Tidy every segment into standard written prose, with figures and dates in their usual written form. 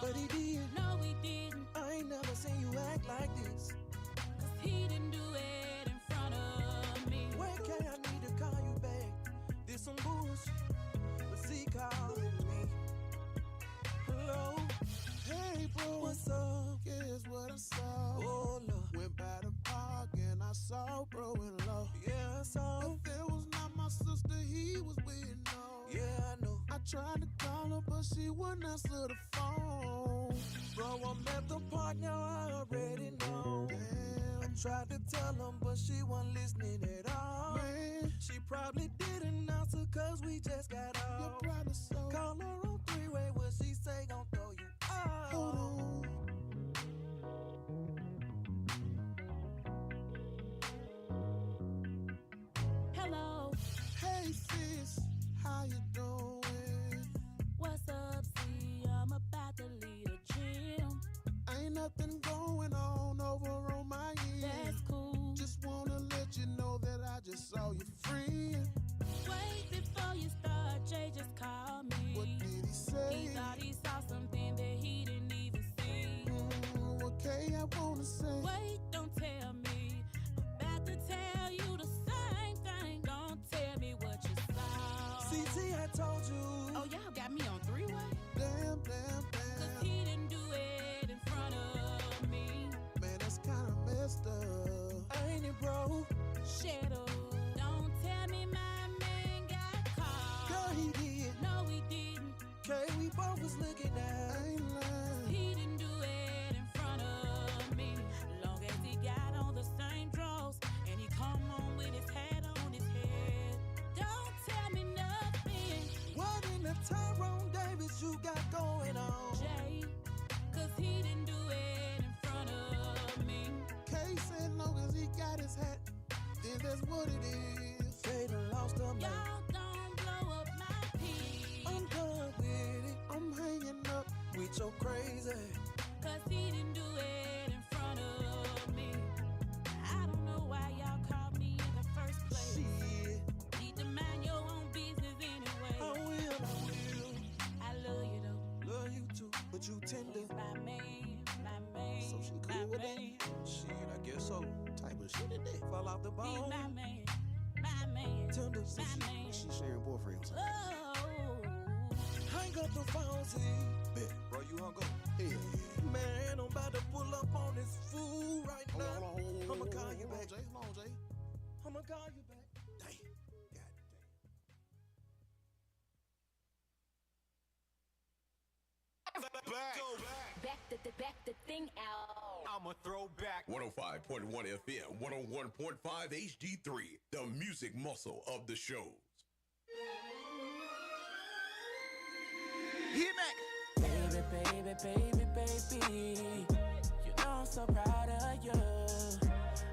But he did. No, he didn't. I ain't never seen you act like this. Cause he didn't do it in front of me. Where can I need to call you back? This some bullshit, but see calling me. Hello, Hey bro, what's up? here's what I saw. Oh Lord, Went by the park and I saw bro in love. yeah, I saw. If it was not my sister, he was with no. Yeah, I know. I tried to call her, but she wouldn't answer the phone. Bro, I'm at the park now, I already know. Damn, I tried to tell him, but she wasn't listening at all. man, She probably didn't answer cause we just got you're off. probably so. Call her on three-way, what she say gon' throw you off. Hold on. Hello, Hey sis, how you doing? what's up? See, I'm about to leave the gym. Ain't nothing going on over on my end. That's cool. Just wanna let you know that I just saw your friend. Wait before you start, Jay just called me. What did he say? He thought he saw something that he didn't even see. Okay, I wanna say. Wait, don't tell me. I'm about to tell you the same thing. Don't tell me what you saw. CT, I told you. Oh, y'all got me on three-way? Damn, damn, Cause damn. he didn't do it in front of me. Man, that's kinda messed up. Ain't it, bro? Shadow, don't tell me my man got caught. Girl, he did. No, he didn't. Okay, we both was looking I at. ain't lying. He didn't do it in front of me. Long as he got on the same drawers and he come home with his hat on his head. Don't tell me nothing, What in the Tyrone Davis you got going on? Jay. Cause he didn't do it in front of me. Kay said long as he got his hat, then that's what it is. They done lost her man. Y'all don't blow up my peace. I'm done with it. I'm hanging up. We so crazy. Cause he didn't do it in front of me. I don't know why y'all called me in the first place. Shit. Need to mind your own business anyway. I will. I love you though. Love you too, but you tender. He's my man, my man. So she my cool with man. Shit, I guess so. Type of shit in there. Fall off the He's bone. my man, my man. Tender. So My she man. She sharing boyfriends. Oh, hang up the phone, see. Bet. Bro, you hung up. Hell yeah. Man, I'm about to pull up on this fool right Hold on, now. hold on, hold on, I'ma call hold you on, back. Jay. Hold on, Jay. I'ma call you back. Damn. God damn. Back the thing out. I'm a throwback. 105.1 FM, 101.5 HD3, the music muscle of the shows. Hit me. Baby, baby, baby, baby, you know I'm so proud of you.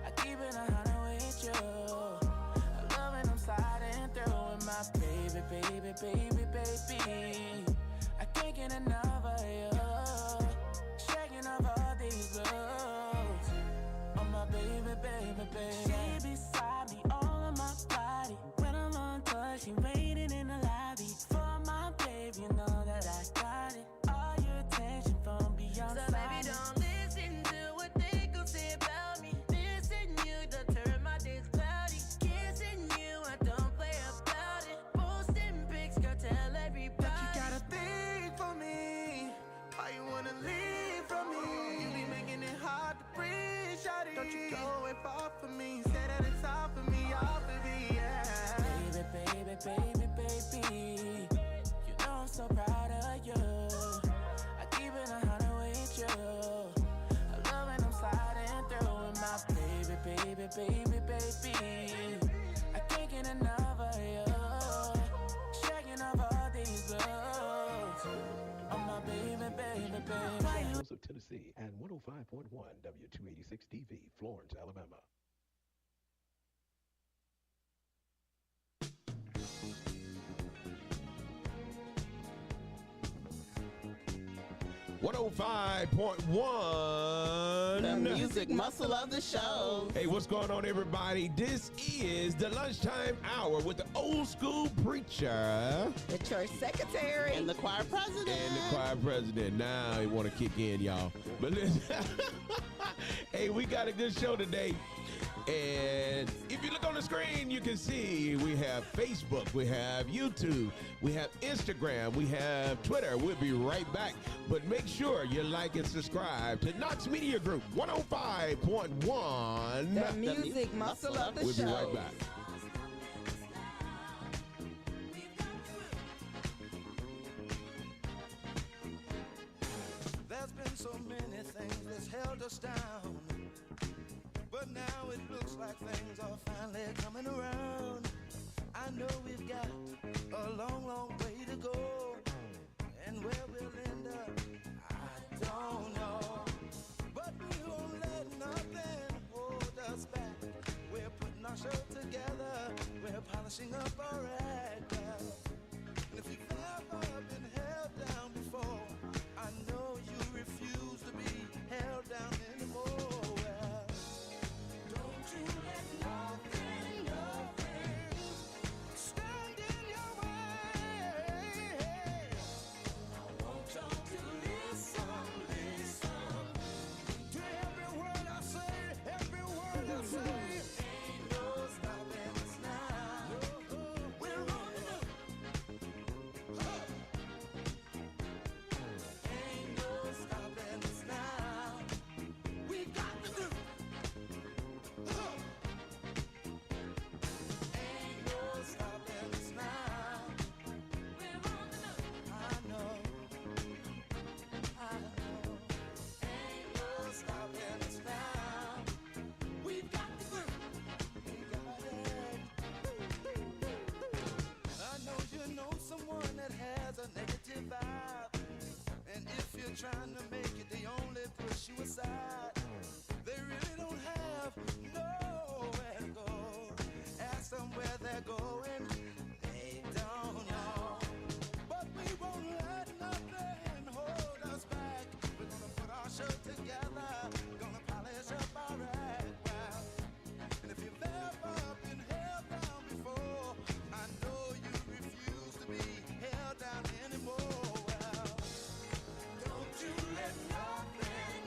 I keep it 100 with you. I love when I'm sliding through with my baby, baby, baby, baby. I can't get enough of you. Shaking off all these looks. Oh my baby, baby, baby. She beside me, all of my body. When I'm on tour, she waiting in the lobby. For my baby, you know that I got it. All your attention from beyond. So baby, don't listen to what they gon' say about me. Missing you, don't turn my days cloudy. Kissing you, I don't play about it. Posting pics, girl, tell everybody. But you got a thing for me. Why you wanna leave from me? You be making it hard to breathe, shawty. Don't you go and fall for me. Say that it's all for me, yeah. Baby, baby, baby, baby, you know I'm so proud of you. I keep it 100 with you. I love when I'm sliding through with my baby, baby, baby, baby. I can't get enough of you. Shaking off all these looks. Oh my baby, baby, baby. Of Tennessee and 105.1 W286 TV, Florence, Alabama. 105.1. The music muscle of the show. Hey, what's going on, everybody? This is the Lunchtime Hour with the old school preacher. The church secretary. And the choir president. Now he want to kick in, y'all. But listen, hey, we got a good show today. And if you look on the screen, you can see we have Facebook, we have YouTube, we have Instagram, we have Twitter. We'll be right back. But make sure you like and subscribe to Knox Media Group 105.1. The music muscle of the show. We'll be right back. There's been so many things that's held us down, but now it looks like things are finally coming around. I know we've got a long, long way to go, and where we'll end up, I don't know. But we won't let nothing hold us back. We're putting our show together, we're polishing up our act. And if you've ever been held down before, I know you refuse to be held down anymore. Don't you let nothing stand in your way. I want y'all to listen to every word I say, every word I say. Ain't no stopping us now. We're on the ain't no stopping us now. We got to do. Ain't no stopping us now. We're on the I know. Ain't no stopping us now. We've got to do. We got it. I know you know someone that has a negative vibe, and if you're trying to make it, they only push you aside. They really don't have nowhere to go. Ask them where they're going, they don't know. But we won't let nothing hold us back. We're gonna put our show together, gonna polish up our act. Well, and if you've ever been held down before, I know you refuse to be held down anymore. Well, don't you let nothing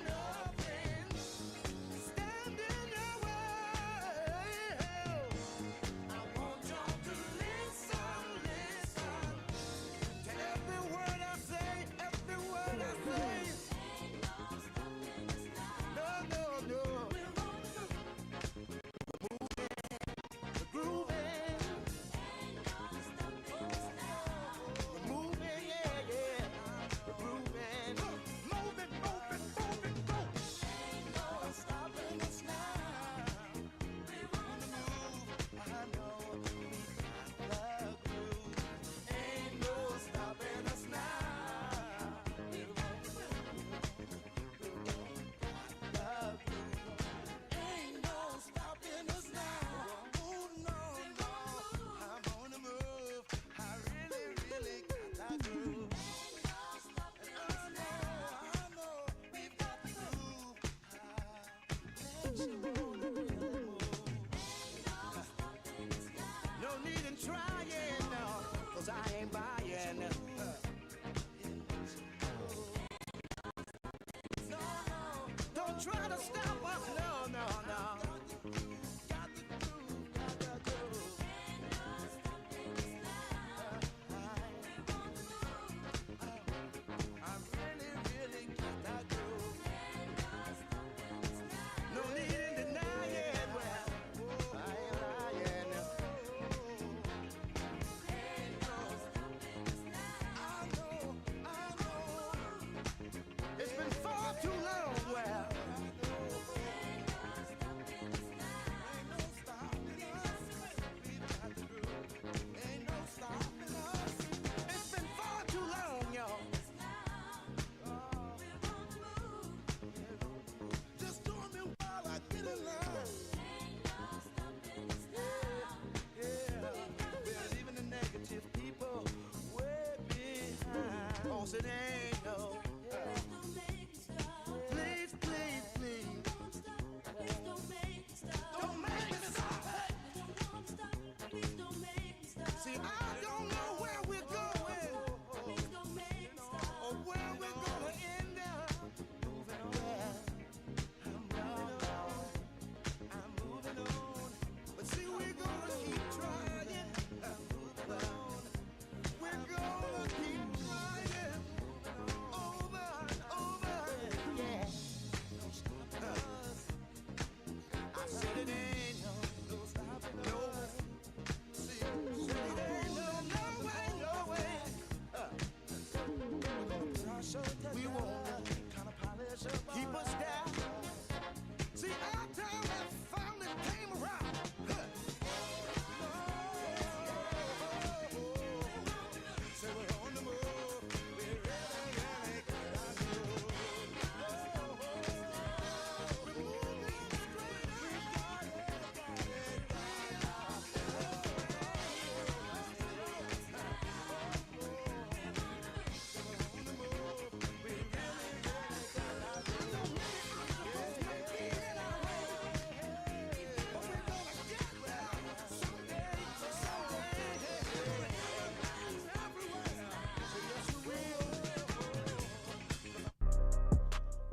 stand in your way. I want y'all to listen to every word I say, every word I say. No, no, no. We're grooving. We're moving, yeah, yeah. We're grooving. Moving, moving, moving, go. Ain't no stopping us now. We're on the move. I know we got the groove. Ain't no stopping us now. We're on the move. We got the groove. Ain't no stopping us now. Oh no, no. I'm on the move. I really, really got that groove. And I know we've got the groove. Let you on the move. No need in trying, no, 'cause I ain't buying. No, don't try to stop us, no, no, no. Got the groove, got the groove. I really, really got that groove. No need in denying, well, I ain't lying. I know. It's been far too long, well. Ain't no stopping us. We've got the groove. Ain't no stopping us. It's been far too long, y'all. Just join me while I get in line. Yeah. We're leaving the negative people way behind. 'Cause it ain't no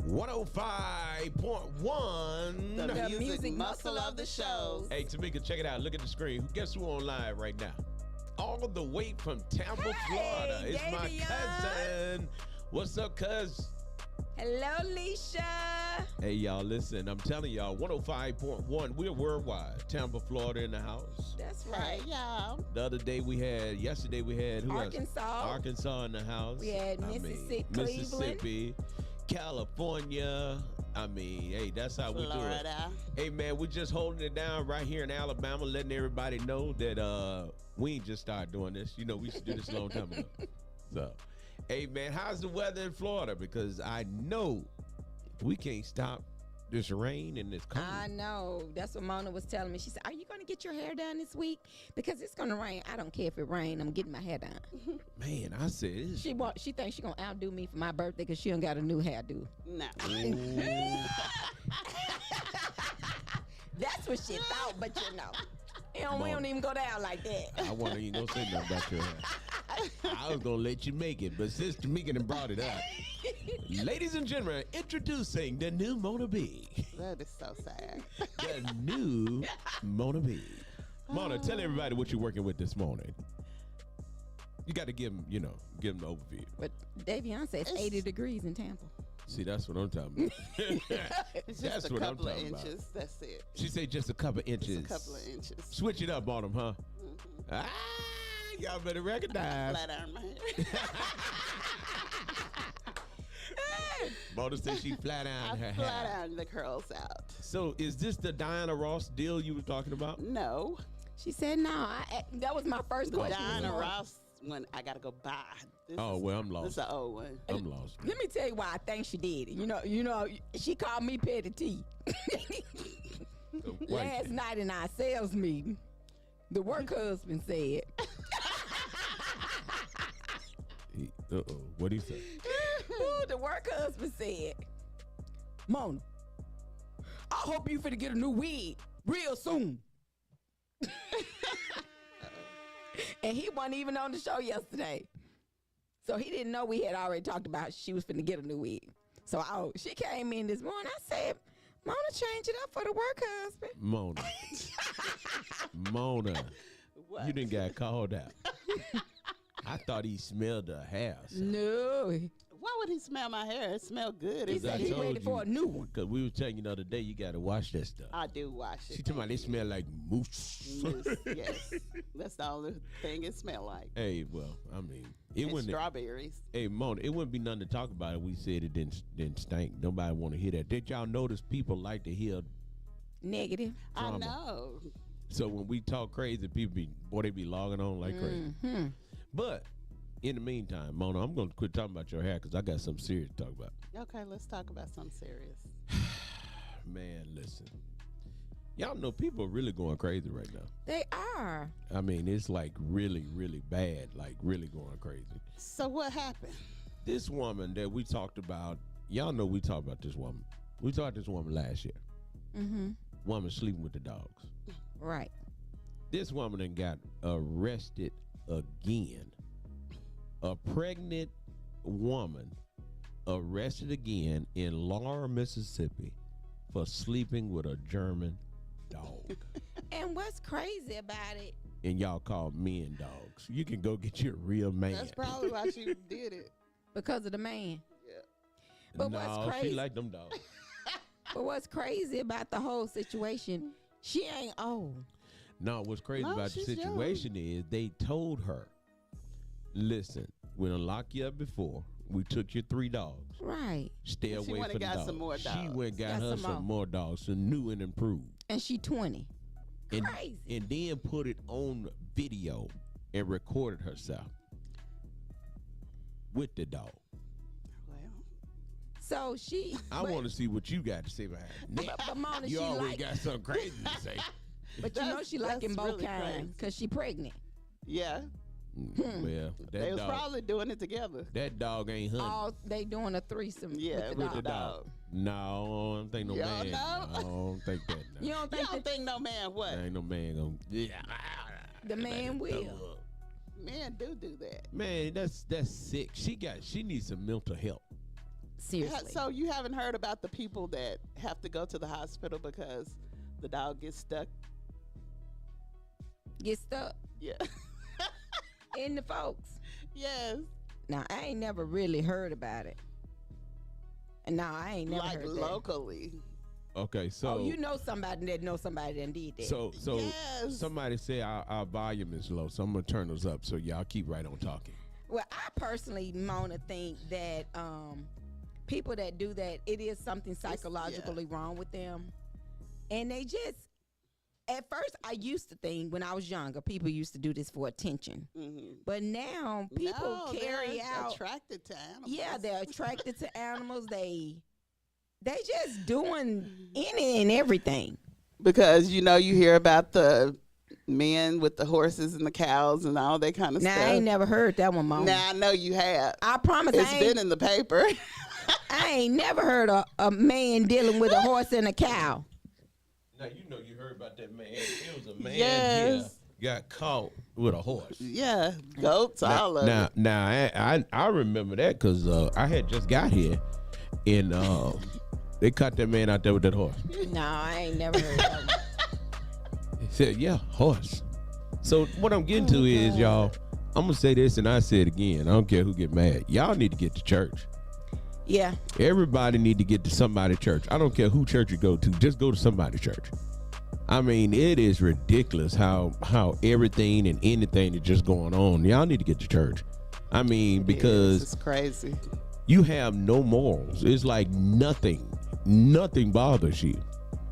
105.1. The music muscle of the shows. Hey, Tamika, check it out. Look at the screen. Guess who on live right now? All the way from Tampa, Florida. It's my cousin. What's up, cuz? Hello, Leisha. Hey, y'all, listen. I'm telling y'all, 105.1. We're worldwide. Tampa, Florida in the house. That's right. Hey, y'all. Yesterday we had who Arkansas. else? Arkansas in the house. We had Mississippi, Cleveland. Mississippi, California. I mean, hey, that's how we do it. Hey, man, we're just holding it down right here in Alabama, letting everybody know that we ain't just started doing this. You know, we used to do this a long time ago. So, hey, man, how's the weather in Florida? Because I know we can't stop this rain and this cold. I know. That's what Mona was telling me. She said, are you going to get your hair done this week? Because it's going to rain. I don't care if it rains. I'm getting my hair done. Man, I said she thinks she's going to outdo me for my birthday because she done got a new hairdo. No. That's what she thought, but you know. We don't even go down like that. I wasn't even going to say nothing about your hair. I was going to let you make it, but since Tamika done brought it up. Ladies and gentlemen, introducing the new Mona B. That is so sad. The new Mona B. Mona, tell everybody what you're working with this morning. You got to give them the overview. But Davion says 80 degrees in Tampa. See, that's what I'm talking about. It's That's just a what I'm couple of talking inches. about. That's it. She said just a couple inches. Just a couple of inches. Switch it up on them, huh? Mm-hmm. Y'all better recognize. Flat iron my hair. Mona said she flat ironed her hair. Flat iron the curls out. So is this the Diana Ross deal you were talking about? No. She said no. That was my first question. Diana Ross when I gotta go buy. I'm lost. This is an old one. I'm lost. Let me tell you why I think she did it. You know, she called me Petty T. Last night in our sales meeting, the work husband said. What'd he say? Ooh, the work husband said, Mona, I hope you finna get a new wig real soon. And he wasn't even on the show yesterday. So he didn't know we had already talked about she was finna get a new wig. So she came in this morning. I said, Mona, change it up for the work husband. Mona, What? you done got called out. I thought he smelled the hair. So. No. Why would he smell my hair? It smelled good. He said he ready for a new one. Because we were telling you the other day, you got to wash that stuff. I do wash it. She talking about they smell like moose. Moose, yes. That's the only thing it smelled like. Hey, well, I mean, it And wouldn't. strawberries. Hey, Mona, it wouldn't be nothing to talk about if we said it didn't stink. Nobody want to hear that. Did y'all notice people like to hear negative? Drama? I know. So when we talk crazy, people they be logging on like crazy. Mm-hmm. But in the meantime, Mona, I'm going to quit talking about your hair because I got something serious to talk about. Okay, let's talk about something serious. Man, listen. Y'all know people are really going crazy right now. They are. I mean, it's like really, really bad, like really going crazy. So what happened? This woman that we talked about, y'all know we talked about this woman. We talked about this woman last year. Mm-hmm. Woman sleeping with the dogs. Right. This woman then got arrested again. A pregnant woman arrested again in Laura, Mississippi for sleeping with a German dog. And what's crazy about it? And y'all call men dogs. You can go get your real man. That's probably why she did it. Because of the man. Yeah. But no, what's crazy? she like them dogs. But what's crazy about the whole situation, she ain't old. No, what's crazy No, about the she's situation is they told her, listen, we done locked you up before. We took your 3 dogs. Right. Stay And she away went from and the got some dogs. more She dogs. went and got Got her some some more. more dogs, some new and improved. And she 20. And, Crazy. and then put it on video and recorded herself with the dog. Well, So she. I want to see what you got to say behind that. But Mona, You she always like. got something crazy to say. But you know she That's liking both really kinds crazy. because she pregnant. yeah. Well, They that was dog, probably doing it together. that dog ain't hunting All they doing a threesome Yeah, with the with the dog. dog. No, I don't think no Y'all man. know? I don't think that. No. You don't You think don't think no man what? There ain't no man gonna. Yeah, the man will? Men do that. Man, that's sick. She needs some mental help. Seriously. So you haven't heard about the people that have to go to the hospital because the dog gets stuck? Get stuck Yeah. in the folks. Yes. Now, I ain't never really heard about it. And no, I ain't never Like heard locally. Okay, so that. Oh, you know somebody that knows somebody that did that. so Yes. somebody say our volume is low, so I'm gonna turn those up so y'all keep right on talking. Well, I personally, Mona, think that people that do that, it is something psychologically wrong with them. And they just, at first, I used to think when I was younger, people used to do this for attention. Mm-hmm. But now people carry they're out. attracted to animals. Yeah, they're attracted to animals. They just doing any and everything. Because, you know, you hear about the men with the horses and the cows and all that kind of Now, stuff. I ain't never heard that one, Mona. Now, I know you have. I promise It's I been ain't, in the paper. I ain't never heard a man dealing with a horse and a cow. Now you know you heard about that man. It was a man Yes. here got caught with a horse. Yeah, goats, all of it. Now I remember that because I had just got here, and they caught that man out there with that horse. No, I ain't never heard that one. He said, "Yeah, horse." So what I'm getting to is, y'all, I'm gonna say this and I say it again. I don't care who get mad. Y'all need to get to church. Yeah. Everybody need to get to somebody's church. I don't care who church you go to. Just go to somebody's church. I mean, it is ridiculous how everything and anything is just going on. Y'all need to get to church. I mean, because it's crazy. you have no morals. It's like nothing bothers you.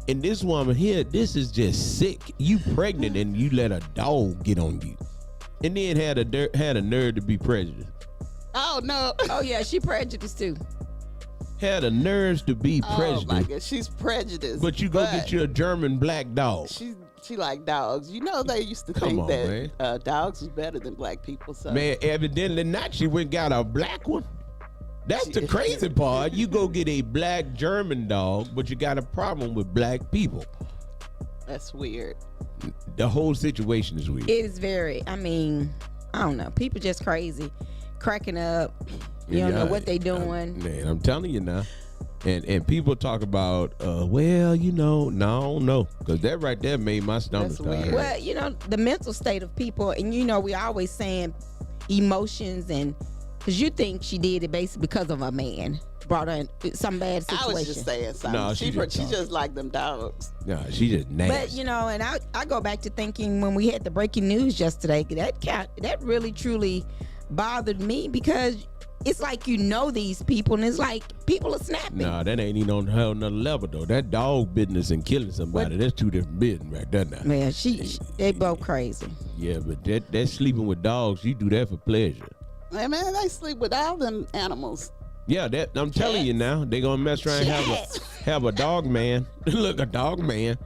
And this woman here, this is just sick. You pregnant and you let a dog get on you, and then had a nerve to be prejudiced. Oh no. Oh yeah, she prejudiced too. Had the nerves to be prejudiced. Oh my God, she's prejudiced. But you go get you a German black dog. She like dogs. You know they used to think that dogs was better than black people. So Man, evidently not. She went and got a black one. That's the crazy part. You go get a black German dog, but you got a problem with black people. That's weird. The whole situation is weird. It is very. I mean, I don't know. People just crazy, cracking up. You don't know what they doing. Man, I'm telling you now. And people talk about, well, you know, no, because that right there made my stomach start. Well, you know, the mental state of people, and you know, we always saying emotions, and because you think she did it basically because of a man brought her in some bad situation. I was just saying something. No, she just like them dogs. No, she just nasty. But you know, and I go back to thinking when we had the breaking news yesterday, that really truly bothered me, because it's like you know these people, and it's like people are snapping. Nah, that ain't even on another level though. That dog business and killing somebody, that's two different business right there now. Man, they both crazy. Yeah, but that sleeping with dogs, you do that for pleasure. Hey, man, they sleep with all them animals. Yeah, that I'm telling you now, they gonna mess around and have a dog man. Look, a dog man.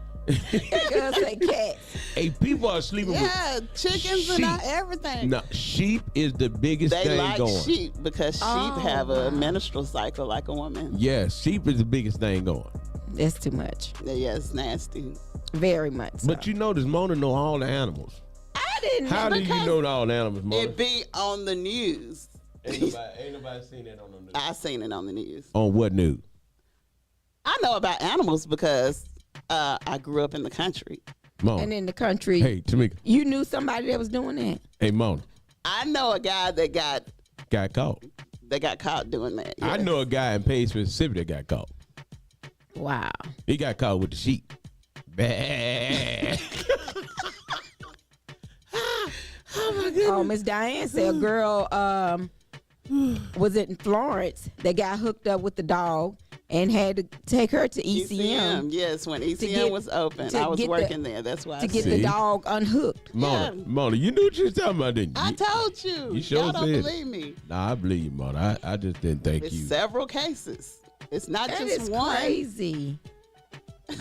Girls say cats. Hey, people are sleeping with chickens sheep. and everything. No, sheep is the biggest They thing like going. sheep because sheep have a menstrual cycle like a woman. Yes, sheep is the biggest thing going. That's too much. Yeah, it's nasty. Very much so. But you notice Mona know all the animals. I didn't. How do you know all the animals, Mona? It be on the news. Ain't nobody seen that on the news. I seen it on the news. On what news? I know about animals because I grew up in the country. Mona. And in the country, Hey, Tamika. you knew somebody that was doing that. Hey, Mona. I know a guy that got caught doing that. I know a guy in Page, Mississippi that got caught. Wow. He got caught with the sheep. Bah. Oh, Miss Diane said a girl was in Florence that got hooked up with the dog and had to take her to ECM. Yes, when ECM was open, I was working there. That's why to get the dog unhooked. Mona, you knew what you was talking about, didn't you? I told you. You sure Y'all don't said believe me. Nah, I believe you, Mona. I just didn't think It's you. several cases. It's not That just is one. crazy.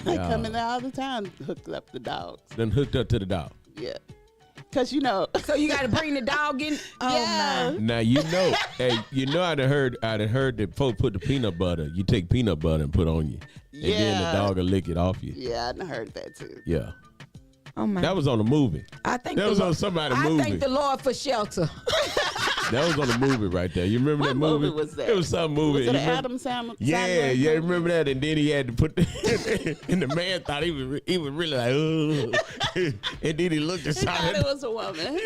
They come in there all the time, hook up the dogs. Then hooked up to the dog. Yeah. Because, you know. So you got to bring the dog in? Oh, Yeah. my. Now you know, hey, you know I done heard that folks put the peanut butter. You take peanut butter and put on you, and then the dog will lick it off you. Yeah, I done heard that too. Yeah. Oh, my. That was on a movie. I think That was on somebody's movie. I thank the Lord for shelter. That was on the movie right there. You remember What that movie? movie was that? It was some movie. Was it You an remember- Adam Sandler? Yeah, yeah, remember that? And then he had to put, and the man thought he was really like, oh, and then he looked He thought aside. it was a woman.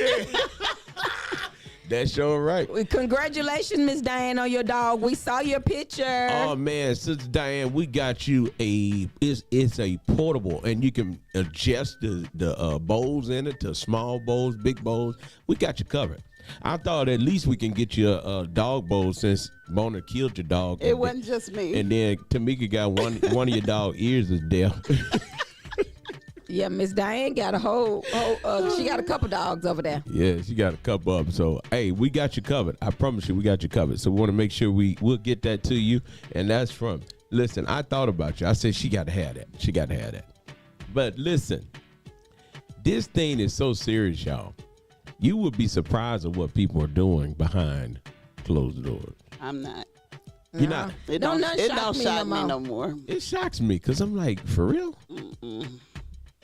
That's sure right. Well, congratulations, Miss Diane, on your dog. We saw your picture. Oh man, Sister Diane, we got you it's a portable, and you can adjust the bowls in it to small bowls, big bowls. We got you covered. I thought at least we can get you a dog bowl since Mona killed your dog. It wasn't just me. And then Tamika got one of your dog ears is deaf. Yeah, Miss Diane got a whole she got a couple dogs over there. Yeah, she got a couple of them. So, hey, we got you covered. I promise you, we got you covered. So we want to make sure we'll get that to you. And that's from, listen, I thought about you. I said, she got to have that. She got to have that. But listen, this thing is so serious, y'all. You would be surprised at what people are doing behind closed doors. I'm not. You're not. It Don't don't shock me no more. more. It shocks me because I'm like, for real?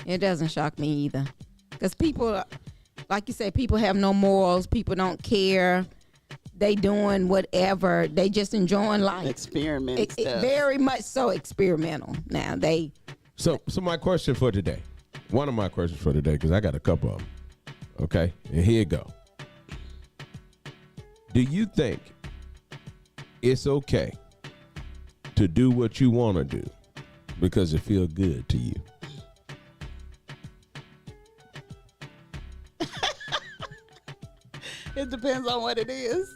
It doesn't shock me either. Because people, like you say, people have no morals. People don't care. They doing whatever. They just enjoying life. Experiment stuff. Very much so experimental. Now, they... So my question for today, one of my questions for today, because I got a couple of them. Okay, and here you go. Do you think it's okay to do what you want to do because it feels good to you? It depends on what it is.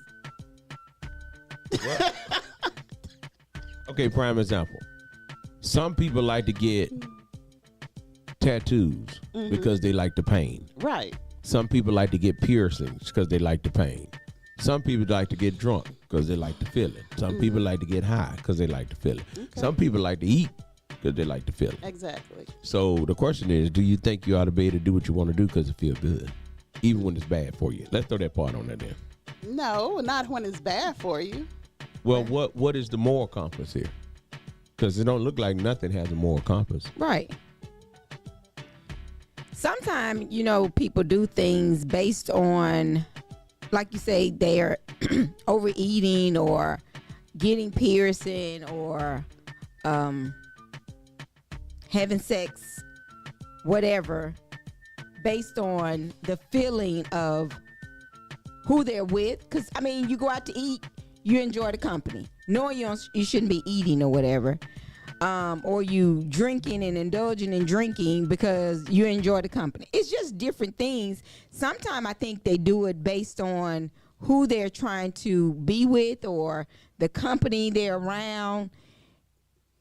Okay, prime example. Some people like to get tattoos because they like the pain. Right. Some people like to get piercings because they like the pain. Some people like to get drunk because they like the feeling. Some people like to get high because they like the feeling. Okay. Some people like to eat because they like the feeling. Exactly. So the question is, do you think you ought to be able to do what you want to do because it feels good, even when it's bad for you? Let's throw that part on there then. No, not when it's bad for you. Well, what is the moral compass here? Because it don't look like nothing has a moral compass. Right. Sometimes, people do things based on, like you say, they're overeating or getting piercing or having sex, whatever, based on the feeling of who they're with. Because, you go out to eat, you enjoy the company. Knowing you shouldn't be eating or whatever. Or you drinking and indulging in drinking because you enjoy the company. It's just different things. Sometimes I think they do it based on who they're trying to be with or the company they're around.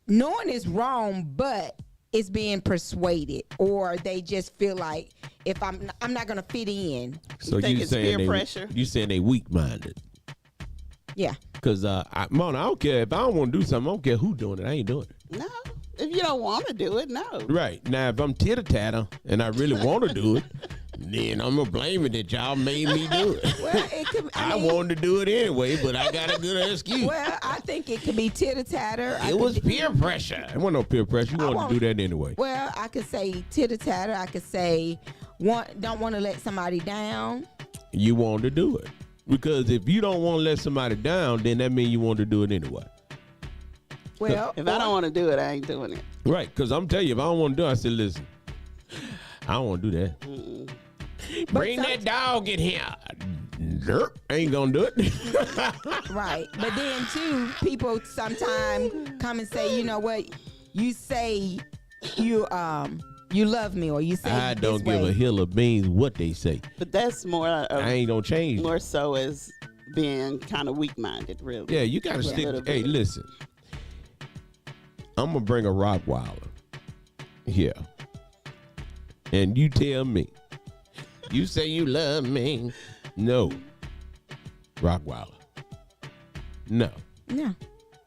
Knowing it's wrong, but it's being persuaded, or they just feel like if I'm not gonna fit in. So think you it's saying peer pressure? You saying they weak-minded? Yeah. Because Mona, I don't care if I don't want to do something. I don't care who doing it. I ain't doing it. No. If you don't want to do it, no. Right. Now, if I'm titter-tatter and I really want to do it, then I'm going to blame it that y'all made me do it. Well, it could, I wanted to do it anyway, but I got a good excuse. Well, I think it could be titter-tatter. It was peer pressure. It wasn't no peer pressure. You wanted to do that anyway. Well, I could say titter-tatter. I could say don't want to let somebody down. You wanted to do it. Because if you don't want to let somebody down, then that means you want to do it anyway. Well, if I don't want to do it, I ain't doing it. Right, because I'm telling you, if I don't want to do it, I said, listen, I don't want to do that. Bring that dog in here. Derp, ain't going to do it. Right. But then, too, people sometimes come and say, you know what, you say you love me, or you say I don't give a hill of beans what they say. But that's more I ain't going to change. More so as being kind of weak-minded, really. Yeah, you got to stick. Hey, listen. I'm going to bring a Rottweiler here. And you tell me. You say you love me. No. Rottweiler. No. Yeah.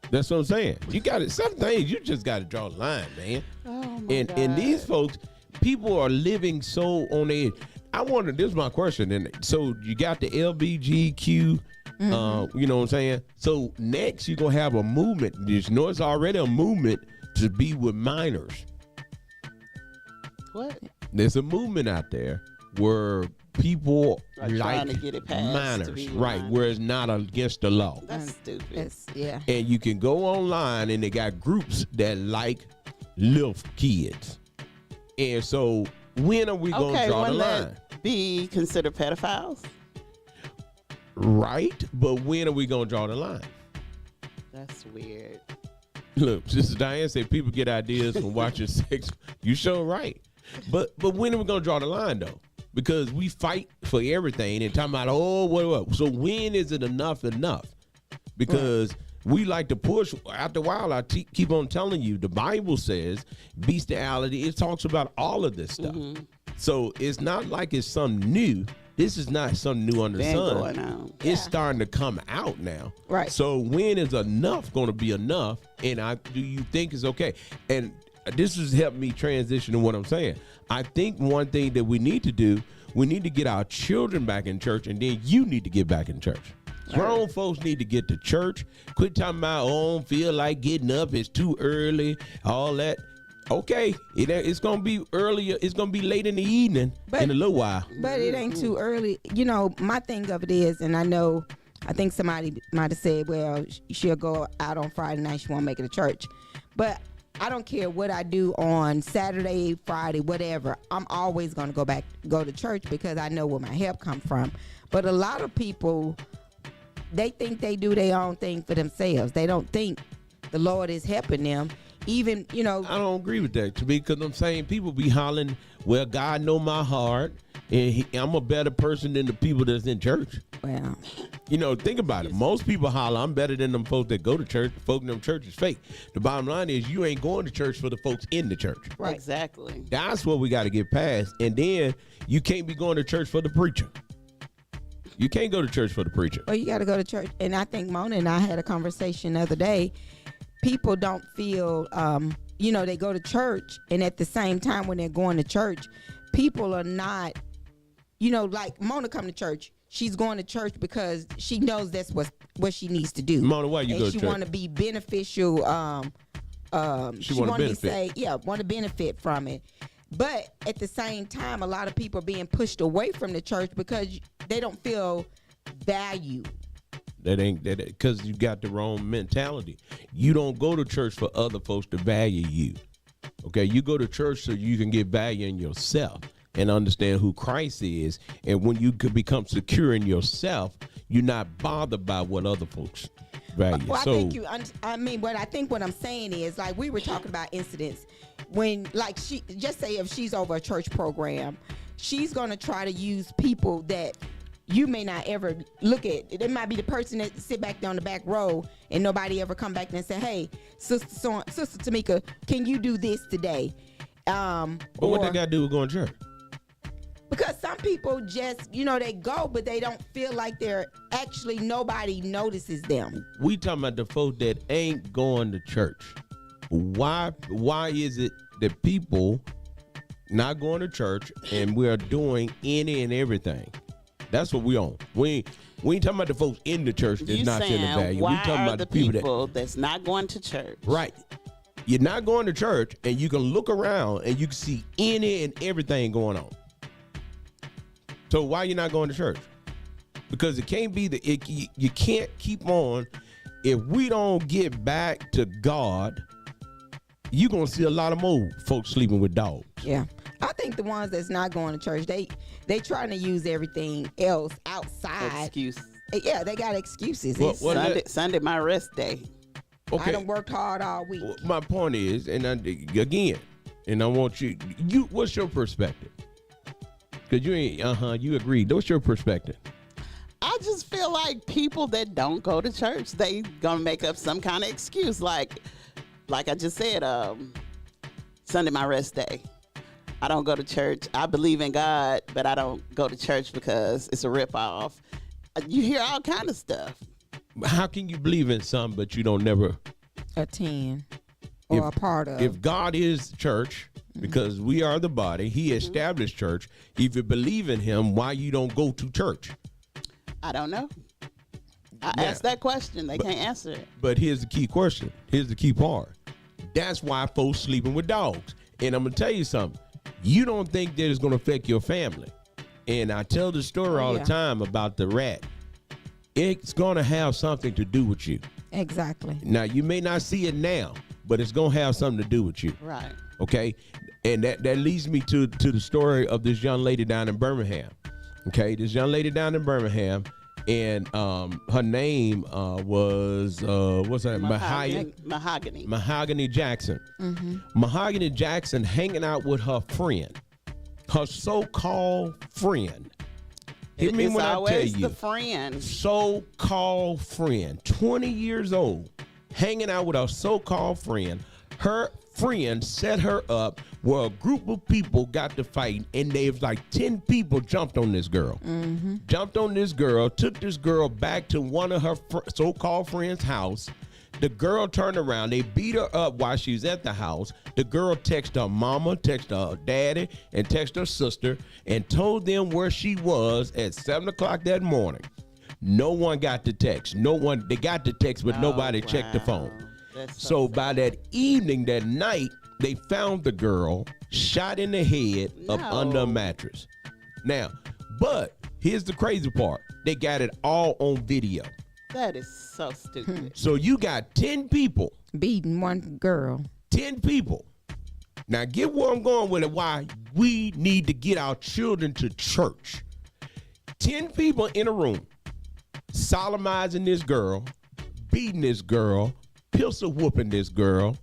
That's what I'm saying. You got it. Some things you just got to draw a line, man. Oh my God. And these folks, people are living so on edge. I wonder, this is my question. And so you got the LBGQ, you know what I'm saying? So next you're going to have a movement. You know, it's already a movement to be with minors. What? There's a movement out there where people Like like trying to get it passed to minors, be right, minors. where it's not against the law. That's stupid. Yeah. And you can go online and they got groups that like little kids. And so when are we going to draw the line? Be considered pedophiles? Right, but when are we going to draw the line? That's weird. Look, Sister Diane said people get ideas from watching sex. You sure right. But when are we going to draw the line, though? Because we fight for everything and talking about, oh, what. So when is it enough? Because we like to push. After a while, I keep on telling you, the Bible says bestiality. It talks about all of this stuff. Mm-hmm. So it's not like it's something new. This is not something new under the sun. Going out. It's starting to come out now. Right. So when is enough going to be enough? And do you think it's okay? And this has helped me transition to what I'm saying. I think one thing that we need to do, we need to get our children back in church, and then you need to get back in church. Grown folks need to get to church. Quit talking about, oh, I don't feel like getting up. It's too early. All that. Okay, it's going to be earlier. It's going to be late in the evening in a little while. But it ain't too early. You know, my thing of it is, and I think somebody might have said, well, she'll go out on Friday night. She won't make it to church. But I don't care what I do on Saturday, Friday, whatever. I'm always going to go to church because I know where my help comes from. But a lot of people, they think they do their own thing for themselves. They don't think the Lord is helping them. Even, I don't agree with that, to me, because I'm saying people be hollering, well, God know my heart, and I'm a better person than the people that's in church. Well, think about it. Most people holler, I'm better than them folks that go to church. The folk in them churches fake. The bottom line is you ain't going to church for the folks in the church. Right. Exactly. That's what we got to get past. And then you can't be going to church for the preacher. You can't go to church for the preacher. Well, you got to go to church. And I think Mona and I had a conversation the other day. People don't feel, they go to church, and at the same time when they're going to church, people are not, like Mona come to church. She's going to church because she knows that's what she needs to do. Mona, why you go to church? She want to be beneficial. She want to benefit. Want to benefit from it. But at the same time, a lot of people are being pushed away from the church because they don't feel valued. That ain't that because you got the wrong mentality. You don't go to church for other folks to value you. Okay, you go to church so you can get value in yourself and understand who Christ is. And when you could become secure in yourself, you're not bothered by what other folks value. Well, I think what I'm saying is, like, we were talking about incidents when, like, just say if she's over a church program, she's gonna try to use people that you may not ever look at. It might be the person that sit back there on the back row and nobody ever come back and say, hey, Sister Tamika, can you do this today? But what they got to do with going to church? Because some people just, they go, but they don't feel like they're actually, nobody notices them. We talking about the folks that ain't going to church. Why is it that people not going to church and we're doing any and everything? That's what we on. We ain't talking about the folks in the church that's not seeing the value. We talking about the people that's not going to church. Right. You're not going to church, and you can look around and you can see any and everything going on. So why you not going to church? Because it can't be you can't keep on. If we don't get back to God, you're gonna see a lot of more folks sleeping with dogs. Yeah. I think the ones that's not going to church, they trying to use everything else outside. Excuse. Yeah, they got excuses. Sunday my rest day. Okay. I done worked hard all week. Well, my point is, and I want you, what's your perspective? Because you agreed. What's your perspective? I just feel like people that don't go to church, they gonna make up some kind of excuse. Like I just said, Sunday my rest day. I don't go to church. I believe in God, but I don't go to church because it's a ripoff. You hear all kind of stuff. How can you believe in something but you don't never attend or a part of? If God is church, because we are the body, he established church. If you believe in him, why you don't go to church? I don't know. I asked that question. They can't answer it. But here's the key question. Here's the key part. That's why folks sleeping with dogs. And I'm going to tell you something. You don't think that it's going to affect your family. And I tell the story all the time about the rat. It's going to have something to do with you. Exactly. Now, you may not see it now, but it's going to have something to do with you. Right. Okay? And that leads me to the story of this young lady down in Birmingham. Okay? This young lady down in Birmingham, and her name was, what's that? Mahogany Jackson. Mm-hmm. Mahogany Jackson hanging out with her friend. Her so-called friend. Hear me when I tell you. The friend. So-called friend. 20 years old. Hanging out with her so-called friend. Her friend set her up where a group of people got to fight, and they was like 10 people jumped on this girl. Mm-hmm. Jumped on this girl, took this girl back to one of her so-called friend's house. The girl turned around. They beat her up while she was at the house. The girl texted her mama, texted her daddy, and texted her sister, and told them where she was at 7 o'clock that morning. No one got the text. They got the text, but nobody checked the phone. So by that evening, that night, they found the girl shot in the head up under a mattress. Now, but here's the crazy part. They got it all on video. That is so stupid. So you got 10 people. Beating one girl. 10 people. Now get where I'm going with it, why we need to get our children to church. 10 people in a room, solemnizing this girl, beating this girl, pistol whooping this girl.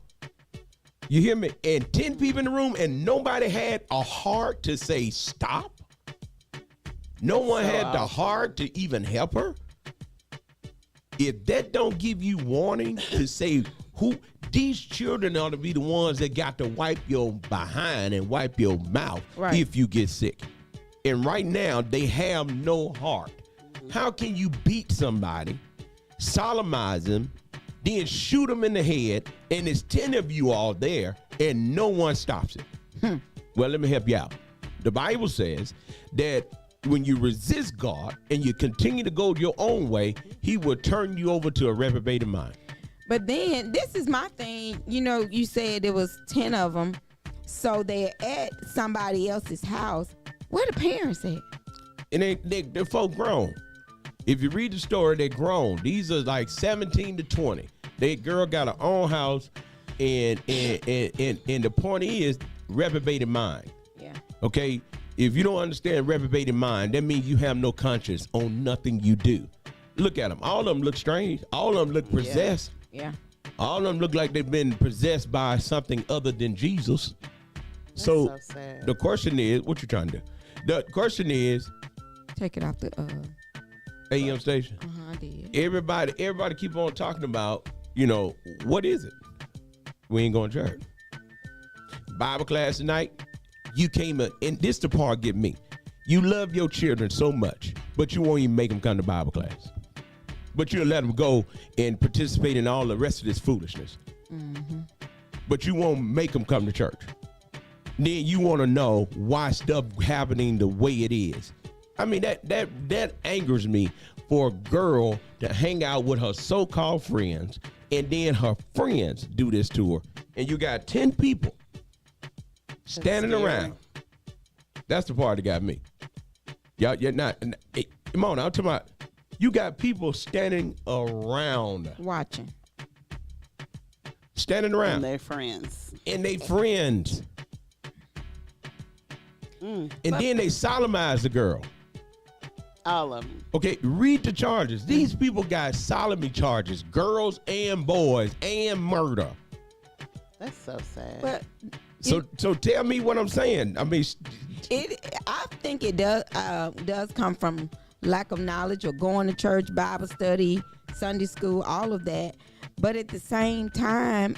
You hear me? And 10 people in the room, and nobody had a heart to say stop. No one had the heart to even help her. If that don't give you warning to say who these children ought to be the ones that got to wipe your behind and wipe your mouth if you get sick. And right now they have no heart. How can you beat somebody, solemnize them, then shoot them in the head, and there's 10 of you all there and no one stops it? Well, let me help you out. The Bible says that when you resist God and you continue to go your own way, he will turn you over to a reprobated mind. But then this is my thing. You know, you said there was 10 of them. So they're at somebody else's house. Where the parents at? And they're folk grown. If you read the story, they're grown. These are like 17 to 20. That girl got her own house, and the point is reprobated mind. Yeah. Okay? If you don't understand reprobated mind, that means you have no conscience on nothing you do. Look at them. All of them look strange. All of them look possessed. Yeah. All of them look like they've been possessed by something other than Jesus. So sad. The question is, what you trying to do? The question is, take it off the AM station. I did. Everybody keep on talking about, what is it? We ain't going to church. Bible class tonight. You came in, and this the part get me. You love your children so much, but you won't even make them come to Bible class. But you'll let them go and participate in all the rest of this foolishness. Mm-hmm. But you won't make them come to church. Then you want to know why stuff happening the way it is. I mean, that angers me for a girl to hang out with her so-called friends, and then her friends do this to her. And you got 10 people standing around. That's the part that got me. Y'all, you're not. Hey, come on, I'm talking about. You got people standing around, watching, standing around, and their friends, and then they solemnize the girl. All of them. Okay, read the charges. These people got sodomy charges, girls and boys, and murder. That's so sad. But so tell me what I'm saying. I mean, I think it does come from lack of knowledge or going to church, Bible study, Sunday school, all of that. But at the same time,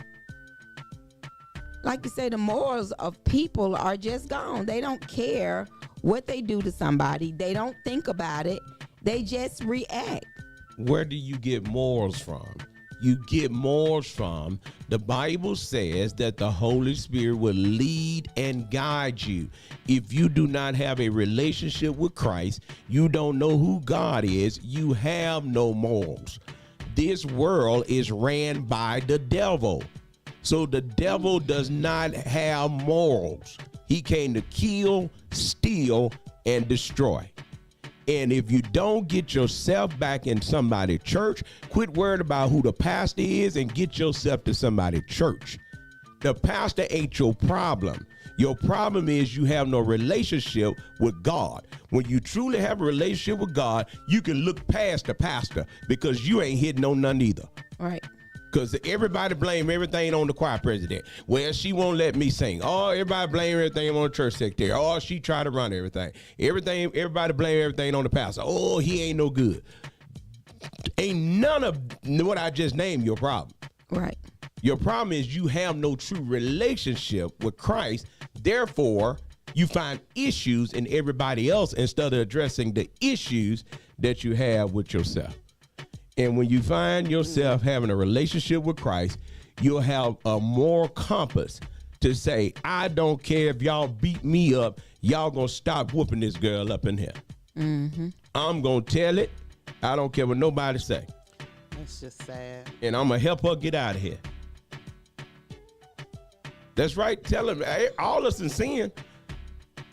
like you say, the morals of people are just gone. They don't care what they do to somebody. They don't think about it. They just react. Where do you get morals from? You get morals from the Bible says that the Holy Spirit will lead and guide you. If you do not have a relationship with Christ, you don't know who God is, you have no morals. This world is ran by the devil. So the devil does not have morals. He came to kill, steal, and destroy. And if you don't get yourself back in somebody's church, quit worrying about who the pastor is and get yourself to somebody's church. The pastor ain't your problem. Your problem is you have no relationship with God. When you truly have a relationship with God, you can look past the pastor because you ain't hitting on none either. Right. Because everybody blame everything on the choir president. Well, she won't let me sing. Oh, everybody blame everything on the church secretary. Oh, she tried to run everything. Everybody blame everything on the pastor. Oh, he ain't no good. Ain't none of what I just named your problem. Right. Your problem is you have no true relationship with Christ. Therefore, you find issues in everybody else instead of addressing the issues that you have with yourself. And when you find yourself having a relationship with Christ, you'll have a moral compass to say, I don't care if y'all beat me up, y'all gonna stop whooping this girl up in here. Mm-hmm. I'm gonna tell it. I don't care what nobody say. That's just sad. And I'm gonna help her get out of here. That's right. Tell him, hey, all us in sin.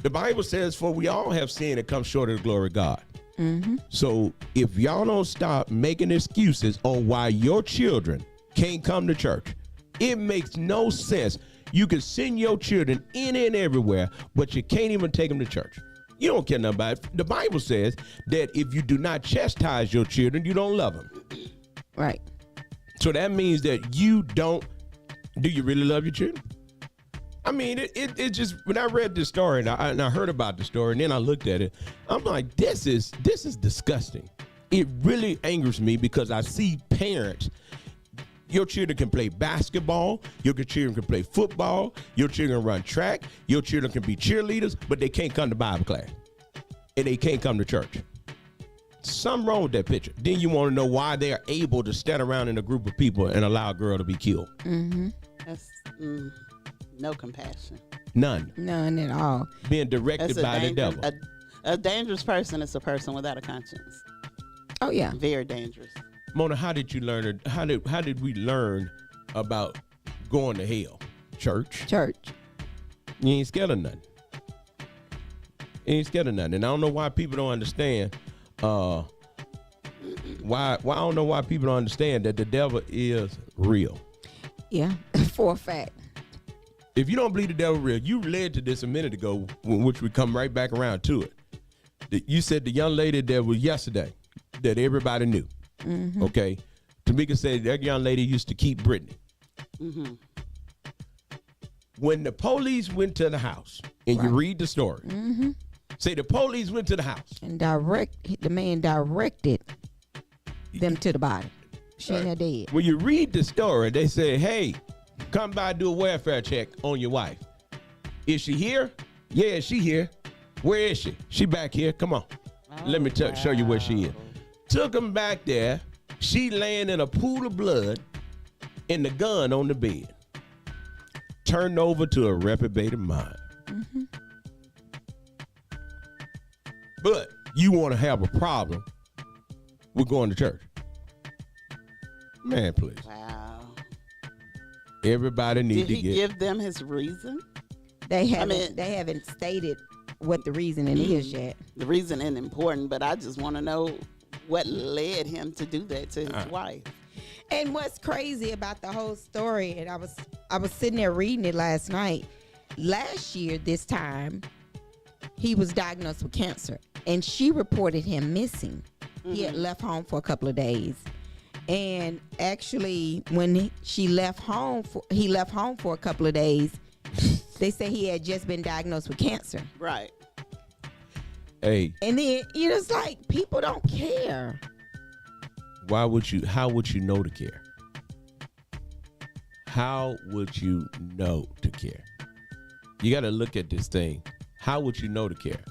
The Bible says, for we all have sinned and come short of the glory of God. Mm-hmm. So if y'all don't stop making excuses on why your children can't come to church, it makes no sense. You can send your children in and everywhere, but you can't even take them to church. You don't care nothing about it. The Bible says that if you do not chastise your children, you don't love them. Right. So that means that you don't. Do you really love your children? I mean, it just, when I read this story and I heard about the story and then I looked at it, I'm like, this is disgusting. It really angers me because I see parents, your children can play basketball, your children can play football, your children run track, your children can be cheerleaders, but they can't come to Bible class and they can't come to church. Something wrong with that picture. Then you want to know why they are able to stand around in a group of people and allow a girl to be killed. Mm-hmm. That's no compassion. None. None at all. Being directed by the devil. A dangerous person is a person without a conscience. Oh yeah. Very dangerous. Mona, how did you learn? How did we learn about going to hell? Church. You ain't scared of nothing. You ain't scared of nothing. And I don't know why people don't understand. Why I don't know why people don't understand that the devil is real. Yeah, for a fact. If you don't believe the devil is real, you led to this a minute ago, which we come right back around to it. You said the young lady that was yesterday that everybody knew. Mm-hmm. Okay. Tamika said that young lady used to keep Brittany. Mm-hmm. When the police went to the house, and you read the story, say the police went to the house. And the man directed them to the body. She ain't dead. When you read the story, they say, hey, come by, do a welfare check on your wife. Is she here? Yeah, she here. Where is she? She back here. Come on. Let me show you where she is. Took him back there. She laying in a pool of blood and the gun on the bed. Turned over to a reprobated mind. Mm-hmm. But you want to have a problem with going to church. Man, please. Wow. Everybody needs to Did he give them his reason? They haven't stated what the reasoning is yet. The reason isn't important, but I just want to know what led him to do that to his wife. And what's crazy about the whole story, and I was sitting there reading it last night. Last year, this time, he was diagnosed with cancer, and she reported him missing. Mm-hmm. He had left home for a couple of days. And actually, when he left home for a couple of days, they say he had just been diagnosed with cancer. Right. Hey. And then it's like people don't care. How would you know to care? How would you know to care? You got to look at this thing. How would you know to care?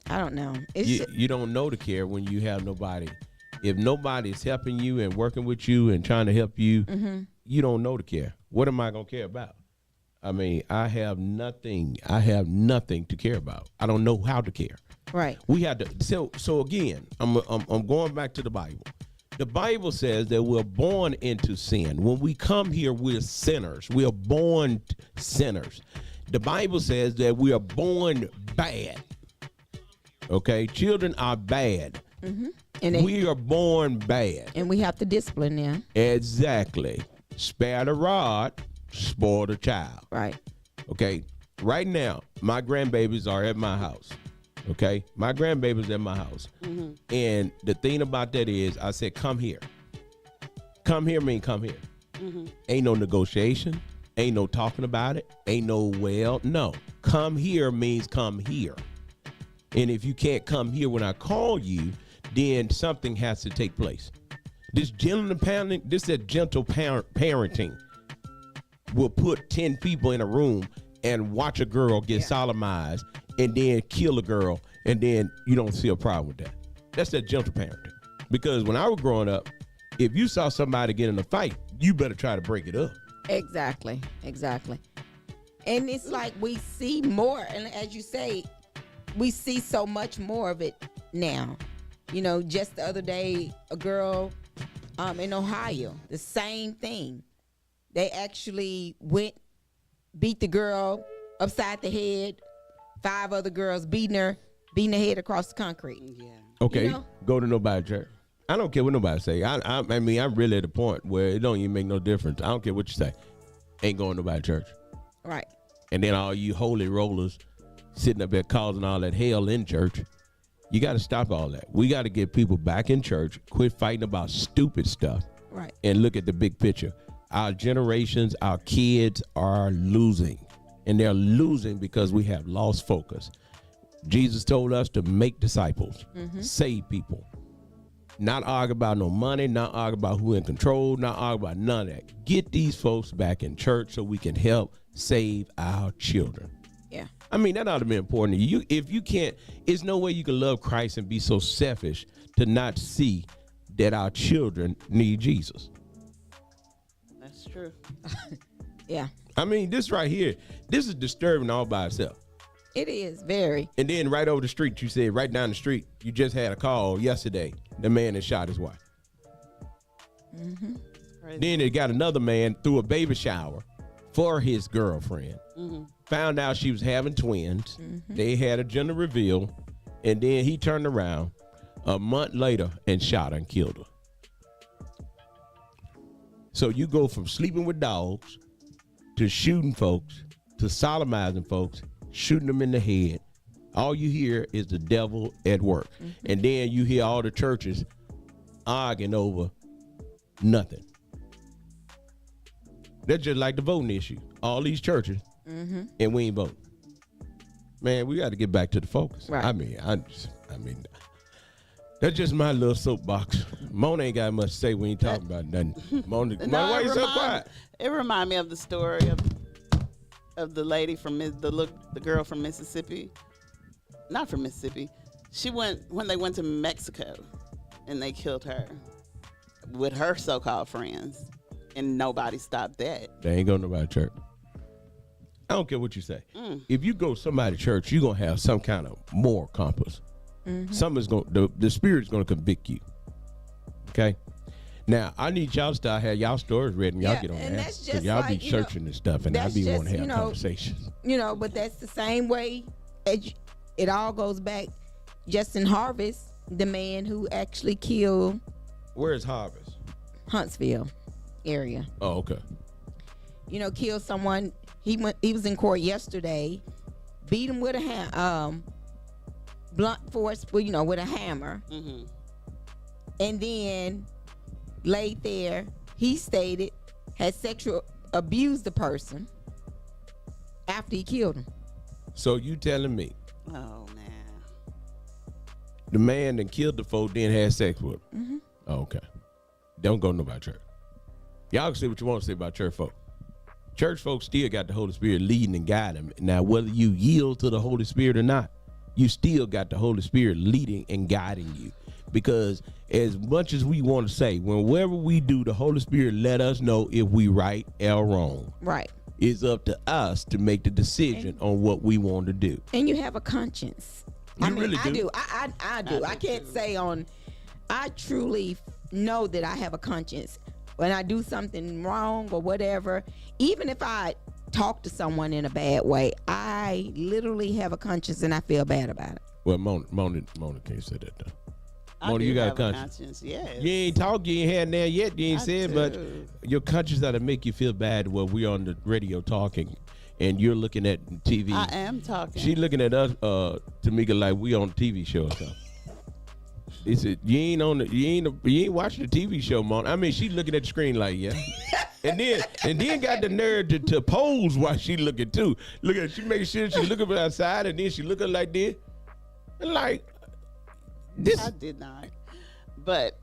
I don't know. You don't know to care when you have nobody. If nobody's helping you and working with you and trying to help you, you don't know to care. What am I going to care about? I mean, I have nothing to care about. I don't know how to care. Right. We had to. So again, I'm going back to the Bible. The Bible says that we're born into sin. When we come here, we're sinners. We are born sinners. The Bible says that we are born bad. Okay, children are bad. And We are born bad. and we have to discipline them. Exactly. Spare the rod, spoil the child. Right. Okay. Right now, my grandbabies are at my house. Okay. My grandbabies at my house. And the thing about that is, I said, come here. Come here mean come here. Ain't no negotiation. Ain't no talking about it. Ain't no no. Come here means come here. And if you can't come here when I call you, then something has to take place. This gentle parenting will put 10 people in a room and watch a girl get sodomized and then kill a girl, and then you don't see a problem with that. That's that gentle parenting. Because when I was growing up, if you saw somebody get in a fight, you better try to break it up. Exactly. And it's like we see more, and as you say, we see so much more of it now. You know, just the other day, a girl in Ohio, the same thing. They actually beat the girl upside the head, 5 other girls beating her head across the concrete. Yeah. Okay, You know? go to nobody's church. I don't care what nobody say. I mean, I'm really at the point where it don't even make no difference. I don't care what you say. Ain't going to nobody's church. Right. And then all you holy rollers sitting up there causing all that hell in church. You got to stop all that. We got to get people back in church, quit fighting about stupid stuff, Right. and look at the big picture. Our generations, our kids are losing, and they're losing because we have lost focus. Jesus told us to make disciples, save people, not argue about no money, not argue about who in control, not argue about none of that. Get these folks back in church so we can help save our children. Yeah. I mean, that ought to be important to you. If you can't, there's no way you can love Christ and be so selfish to not see that our children need Jesus. That's true. Yeah. I mean, this right here, this is disturbing all by itself. It is very. And then right over the street, you said right down the street, you just had a call yesterday. The man that shot his wife. Then they got another man threw a baby shower for his girlfriend. Found out she was having twins. They had a gender reveal. And then he turned around a month later and shot her and killed her. So you go from sleeping with dogs to shooting folks to sodomizing folks, shooting them in the head. All you hear is the devil at work. And then you hear all the churches arguing over nothing. That's just like the voting issue. All these churches, and we ain't voting. Man, we got to get back to the focus. Right. I mean, that's just my little soapbox. Mona ain't got much to say when you talking about nothing. Mona, why you so quiet? It remind me of the story of the lady from the girl from Mississippi. Not from Mississippi. She went when they went to Mexico, and they killed her with her so-called friends, and nobody stopped that. They ain't going to nobody church. I don't care what you say. If you go to somebody's church, you're going to have some kind of moral compass. Something's going the spirit's going to convict you. Okay? Now, I need y'all to start have y'all stories ready and y'all get on and that. that's Because just y'all like, be searching and stuff, and I that's be just, wanting to have conversations. You know, but that's the same way it all goes back. Justin Harvest, the man who actually killed. Where's Harvest? Huntsville area. Oh, okay. You know, killed someone. He was in court yesterday, beat him with a blunt force, with a hammer, and then laid there. He stated had sexual abused the person after he killed him. So you telling me? Oh man. The man that killed the folk then had sex with him. Oh, okay. Don't go to nobody church. Y'all can say what you want to say about church folk. Church folks still got the Holy Spirit leading and guiding them. Now, whether you yield to the Holy Spirit or not, you still got the Holy Spirit leading and guiding you. Because as much as we want to say, whenever we do, the Holy Spirit let us know if we right or wrong. Right. It's up to us to make the decision on what we want to do. And you have a conscience. You really do. I do. I can't say I truly know that I have a conscience. When I do something wrong or whatever, even if I talk to someone in a bad way, I literally have a conscience and I feel bad about it. Well, Mona can't say that though. I Mona, do you got a have conscience. Yes. You ain't talk, you ain't had there yet, you ain't I said, but do. your conscience ought to make you feel bad while we're on the radio talking and you're looking at TV. I am talking. She looking at us, Tamika, like we on a TV show or something. He said, you ain't watching the TV show, Mona. I mean, she looking at the screen like, yeah. and then got the nerve to pose while she looking too. Look at, she make sure she looking outside and then she looking like this. And like, this. I did not. But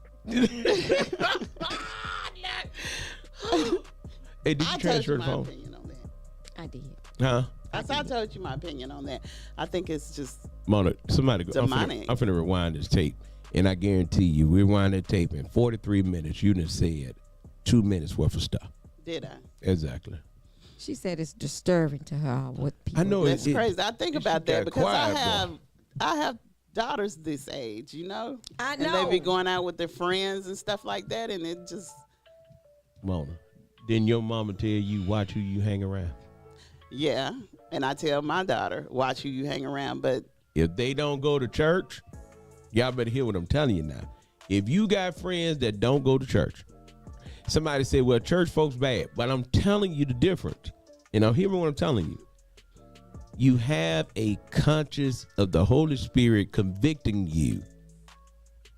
Hey, did you I transfer told the you my phone? opinion on that. I did. Huh? I told you my opinion on that. I think it's just Mona, somebody go. demonic. I'm finna rewind this tape. And I guarantee you, rewind that tape in 43 minutes, you done said 2 minutes worth of stuff. Did I? Exactly. She said it's disturbing to her what people. I know That's crazy. I think about that because quiet, I have daughters this age, you know? I And know. they be going out with their friends and stuff like that, and it just, Mona, didn't your mama tell you watch who you hang around? yeah. And I tell my daughter, watch who you hang around, but If they don't go to church, y'all better hear what I'm telling you now. If you got friends that don't go to church, somebody say, well, church folks bad, but I'm telling you the difference. And I'm hearing what I'm telling you. You have a conscience of the Holy Spirit convicting you.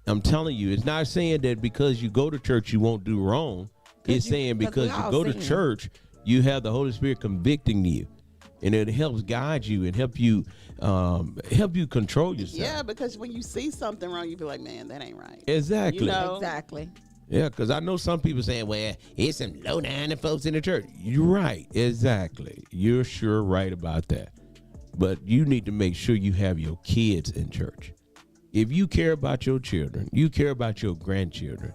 I'm telling you, it's not saying that because you go to church you won't do wrong. It's saying because you go to church, you have the Holy Spirit convicting you. And it helps guide you and help you control yourself. yeah, because when you see something wrong, you be like, man, that ain't right. Exactly. You know? Exactly. Yeah, because I know some people saying, well, it's some low down folks in the church. You're right. Exactly. You're sure right about that. But you need to make sure you have your kids in church. If you care about your children, you care about your grandchildren,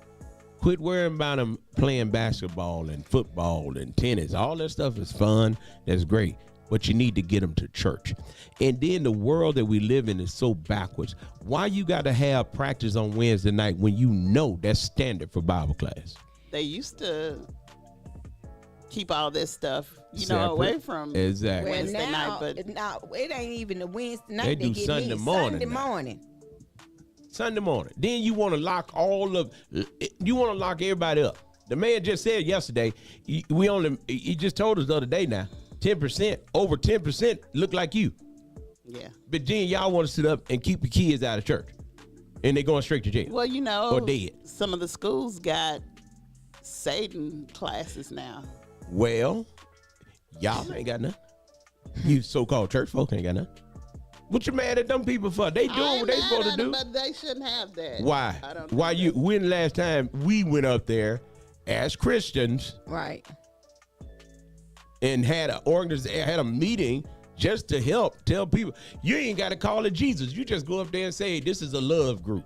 quit worrying about them playing basketball and football and tennis. All that stuff is fun. That's great. But you need to get them to church. And then the world that we live in is so backwards. Why you got to have practice on Wednesday night when you know that's standard for Bible class? They used to keep all this stuff, Separate. away from Exactly. Well, Wednesday now, night. But now it ain't even a Wednesday night. They do get Sunday me morning Sunday now. morning. Sunday morning. Then you want to lock you want to lock everybody up. The man just said yesterday, he just told us the other day now, 10%, over 10% look like you. yeah. But then y'all want to sit up and keep the kids out of church. And they going straight to jail. Well, or dead. some of the schools got Satan classes now. Well, y'all ain't got nothing. You so-called church folk ain't got nothing. What you mad at them people for? They doing what they supposed to do. But they shouldn't have that. Why? I don't Why think that- when last time we went up there as Christians Right. and had a meeting just to help tell people you ain't got to call it Jesus. You just go up there and say this is a love group.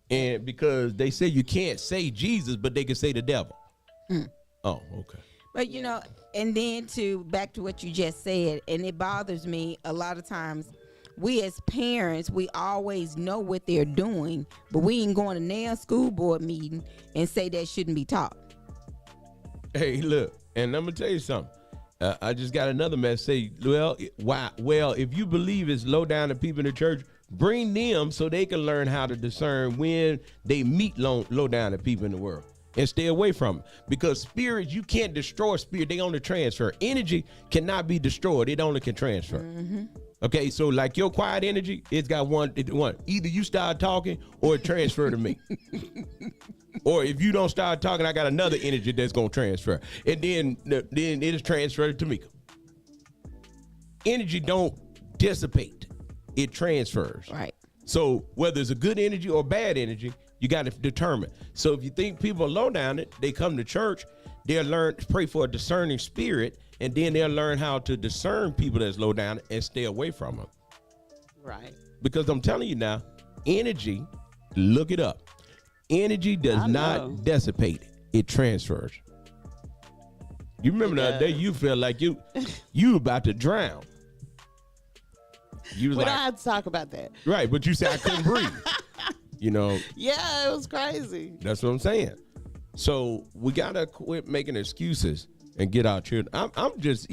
And because they say you can't say Jesus, but they can say the devil. Oh, okay. But and then back to what you just said, and it bothers me a lot of times. We as parents, we always know what they're doing, but we ain't going to nail school board meeting and say that shouldn't be taught. Hey, look, and I'm gonna tell you something. I just got another message. Say, well, if you believe it's low down to people in the church, bring them so they can learn how to discern when they meet low down to people in the world. And stay away from it. Because spirits, you can't destroy spirit. They only transfer. Energy cannot be destroyed. It only can transfer. Mm-hmm. Okay, so like your quiet energy, it's got one. Either you start talking or it transfer to me. Or if you don't start talking, I got another energy that's going to transfer. And then it is transferred to Tamika. Energy don't dissipate. It transfers. Right. So whether it's a good energy or bad energy, you got to determine. So if you think people are low down it, they come to church, they'll learn to pray for a discerning spirit, and then they'll learn how to discern people that's low down and stay away from them. Right. Because I'm telling you now, energy, look it up. Energy does not dissipate. It transfers. You remember the other day you felt like you about to drown. You was We like, don't have to talk about that. right, but you said I couldn't breathe. Yeah, it was crazy. That's what I'm saying. So we got to quit making excuses and get our children. I'm just,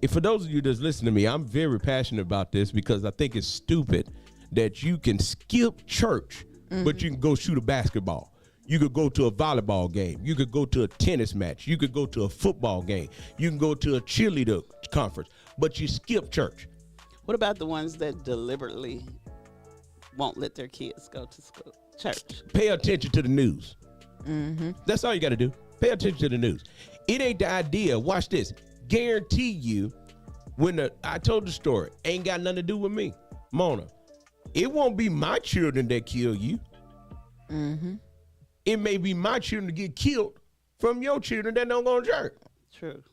for those of you that's listening to me, I'm very passionate about this because I think it's stupid that you can skip church, but you can go shoot a basketball. You could go to a volleyball game. You could go to a tennis match. You could go to a football game. You can go to a cheerleader conference, but you skip church. What about the ones that deliberately won't let their kids go to school, church? Pay attention to the news. That's all you got to do. Pay attention to the news. It ain't the idea. Watch this. Guarantee you, I told the story, ain't got nothing to do with me, Mona. It won't be my children that kill you. It may be my children to get killed from your children that don't go to church. True.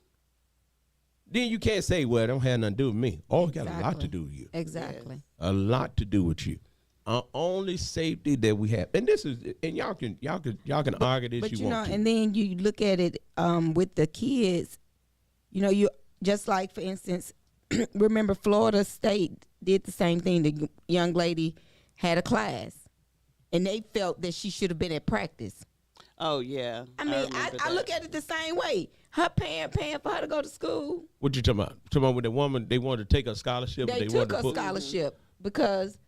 Then you can't say, well, it don't have nothing to do with me. Oh, it got a lot to do with you. Exactly. A lot to do with you. Our only safety that we have, and this is, and y'all can argue this. But you you know, want to. and then you look at it with the kids. You know, you just like, for instance, remember Florida State did the same thing. The young lady had a class, and they felt that she should have been at practice. Oh yeah. I mean, I look at it the same way. Her paying for her to go to school. What you talking about? Talking about with the woman, they wanted to take a scholarship. They took her scholarship because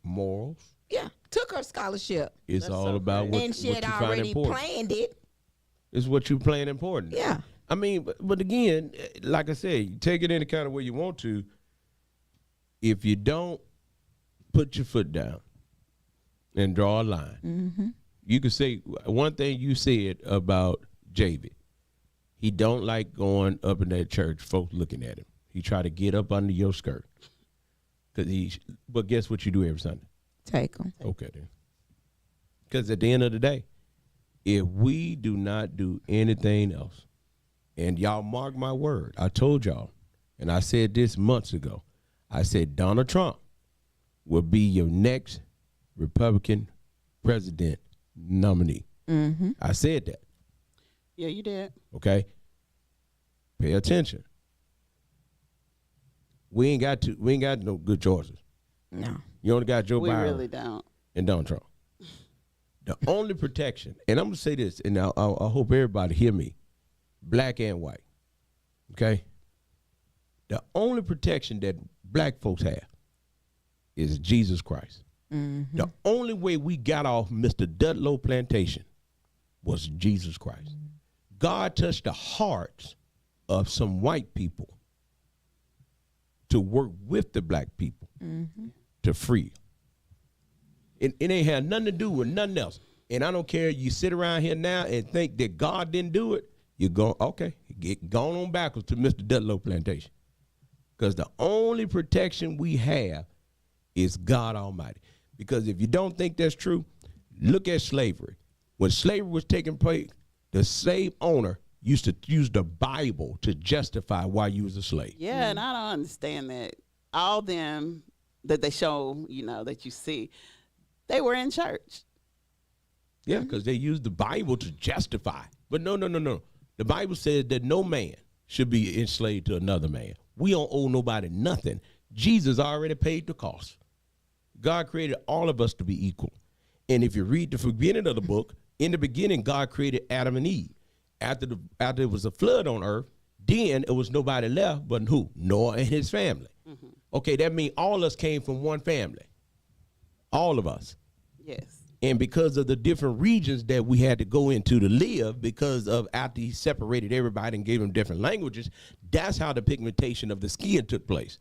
morals. Yeah, took her scholarship. It's all about what, and she what had you find already important. planned it. It's what you plan important. Yeah. I mean, but again, like I said, you take it any kind of way you want to. If you don't put your foot down and draw a line, you can say one thing you said about JV. He don't like going up in that church, folks looking at him. He try to get up under your skirt. But guess what you do every Sunday? Take them. Okay, then. Because at the end of the day, if we do not do anything else, and y'all mark my word, I told y'all, and I said this months ago, I said Donald Trump will be your next Republican president nominee. I said that. Yeah, you did. Okay? Pay attention. We ain't got no good choices. No. You only got Joe We Biden really don't. and Donald Trump. The only protection, and I'm going to say this, and I hope everybody hear me, black and white, okay? The only protection that black folks have is Jesus Christ. The only way we got off Mr. Dudlow plantation was Jesus Christ. God touched the hearts of some white people to work with the black people to free. It ain't had nothing to do with nothing else. And I don't care, you sit around here now and think that God didn't do it, you're going, okay, get gone on backwards to Mr. Dudlow plantation. Because the only protection we have is God Almighty. Because if you don't think that's true, look at slavery. When slavery was taking place, the slave owner used to use the Bible to justify why you was a slave. Yeah, and I don't understand that. All them that they show, that you see, they were in church. Yeah, because they used the Bible to justify. But no. The Bible says that no man should be enslaved to another man. We don't owe nobody nothing. Jesus already paid the cost. God created all of us to be equal. And if you read the beginning of the book, in the beginning, God created Adam and Eve. After there was a flood on earth, then it was nobody left but who? Noah and his family. Okay, that means all of us came from one family. All of us. Yes. And because of the different regions that we had to go into to live, because of after he separated everybody and gave them different languages, that's how the pigmentation of the skin took place.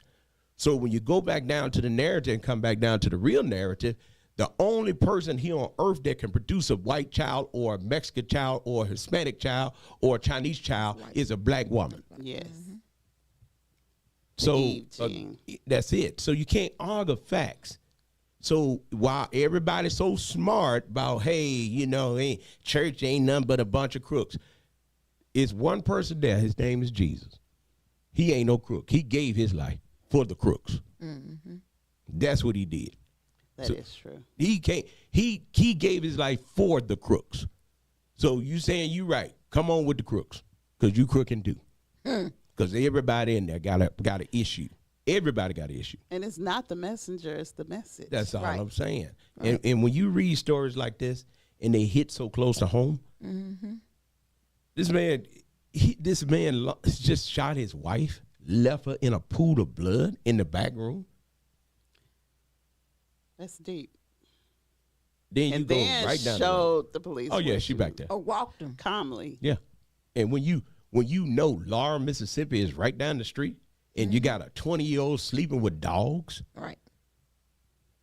So when you go back down to the narrative and come back down to the real narrative, the only person here on earth that can produce a white child or a Mexican child or a Hispanic child or a Chinese child is a black woman. Yes. So that's it. So you can't argue facts. So while everybody's so smart about, hey, church ain't nothing but a bunch of crooks, it's one person there. His name is Jesus. He ain't no crook. He gave his life for the crooks. That's what he did. That is true. He gave his life for the crooks. So you saying you right. Come on with the crooks, because you crooking too. Because everybody in there got an issue. Everybody got an issue. And it's not the messenger, it's the message. That's all I'm saying. Right. And when you read stories like this and they hit so close to home, this man, This man just shot his wife, left her in a pool of blood in the back room. That's deep. Then And you go then right down. showed the police. Oh yeah, where she back there. Or walked him. calmly. Yeah, and when you know Laura, Mississippi is right down the street, and you got a 20-year-old sleeping with dogs, Right.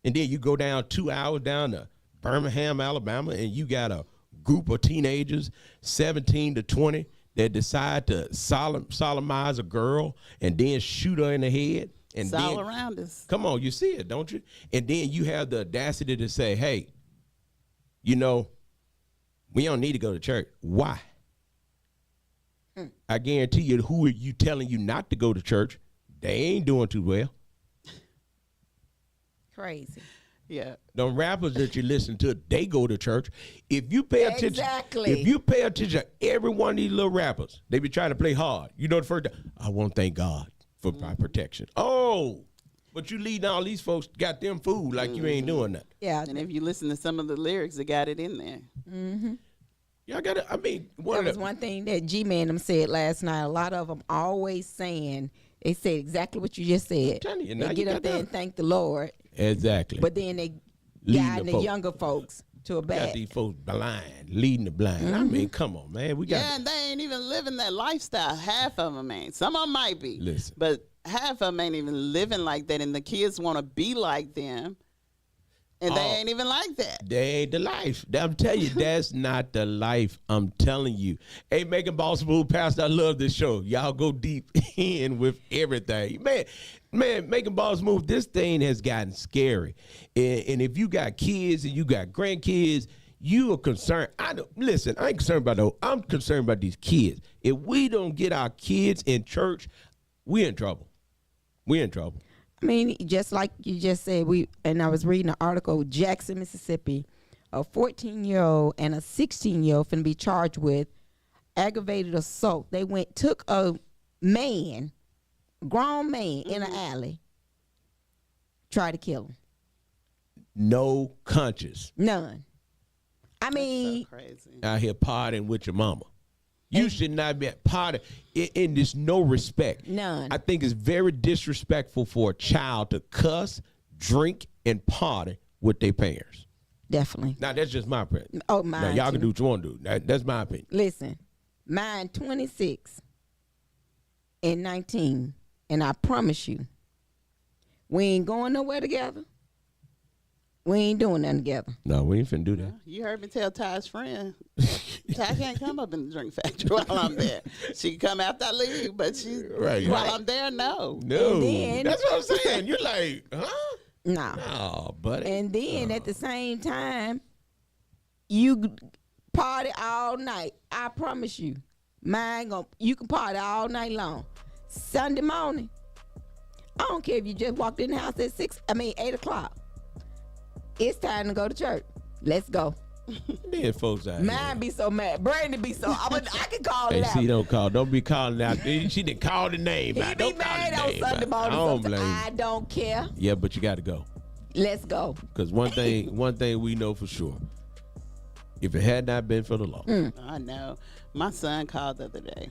and then you go down 2 hours down to Birmingham, Alabama, and you got a group of teenagers, 17 to 20, that decide to sodomize a girl and then shoot her in the head. And It's then, all around us. come on, you see it, don't you? And then you have the audacity to say, hey, you know, we don't need to go to church. Why? I guarantee you, who are you telling you not to go to church? They ain't doing too well. Crazy. Yeah. The rappers that you listen to, they go to church. If you pay attention, Exactly. if you pay attention to every one of these little rappers, they be trying to play hard. You know the first time, I want to thank God for my protection. Oh, but you leading all these folks got them fooled like you ain't doing nothing. Yeah. And if you listen to some of the lyrics, they got it in there. Mm-hmm. Y'all got to, I mean, That was one thing that G-Man them said last night. A lot of them always saying, they said exactly what you just said. telling you, now They you get got up there them. and thank the Lord, Exactly. but then they Leading guide the the folk. younger folks to a got bad. these folks blind, leading the blind. I mean, come on, man. We got Yeah, and they ain't even living that lifestyle. Half of them ain't. Some of them might be. Listen. But half of them ain't even living like that. And the kids want to be like them. And they Oh. ain't even like that. They ain't the life. I'm telling you, that's not the life. I'm telling you. Hey, Making Boss Move, Pastor, I love this show. Y'all go deep in with everything. Man, Making Boss Move, this thing has gotten scary. And if you got kids and you got grandkids, you are concerned. Listen, I ain't concerned about those. I'm concerned about these kids. If we don't get our kids in church, we're in trouble. We're in trouble. I mean, just like you just said, and I was reading an article, Jackson, Mississippi, a 14-year-old and a 16-year-old finna be charged with aggravated assault. They took a man, grown man, in an alley, tried to kill him. No conscience None. I mean, So crazy. out here partying with your mama. You should not be partying. And there's no respect. None. I think it's very disrespectful for a child to cuss, drink, and party with their parents. definitely. Now, that's just my opinion. Oh, Now, mine y'all too. can do what you want to do. That's my opinion. Listen, mine 26 and 19, and I promise you, we ain't going nowhere together. We ain't doing nothing together. No, we ain't finna do that. You heard me tell Ty's friend, Ty can't come up in the drink factory while I'm there. She can come after I leave, but while I'm there, no. No. And then- That's what I'm saying. You're like, huh? Nah. Oh, buddy. And then at the same time, you party all night. I promise you. You can party all night long. Sunday morning, I don't care if you just walked in the house at 8 o'clock. It's time to go to church. Let's go. Then folks out Mine here. be so mad. Brandy be so. I can call Hey, it out. see, don't be calling out. She didn't call the name He out. be Don't call mad the on name Sunday out. morning. I don't sometimes. blame you. I don't care. Yeah, but you got to go. Let's go. Because one thing we know for sure, if it had not been for the law, I know. My son called the other day.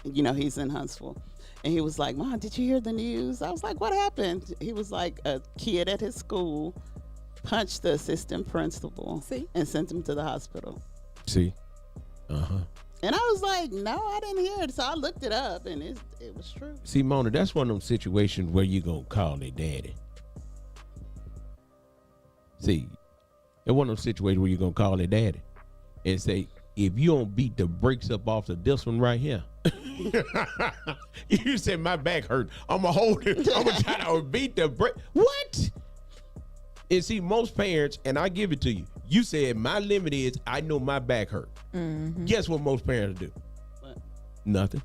You know, he's in Huntsville. And he was like, Mom, did you hear the news? I was like, what happened? He was like, a kid at his school punched the assistant principal and sent him to the hospital. see, And I was like, no, I didn't hear it. So I looked it up, and it was true. see, Mona, that's one of them situations where you gonna call their daddy. See, it's one of them situations where you gonna call their daddy and say, if you don't beat the brakes up off of this one right here, you said my back hurt. I'm gonna hold it. I'm gonna try to beat the brake. What? And see, most parents, and I give it to you. You said my limit is I know my back hurt. Guess what most parents do? What? Nothing.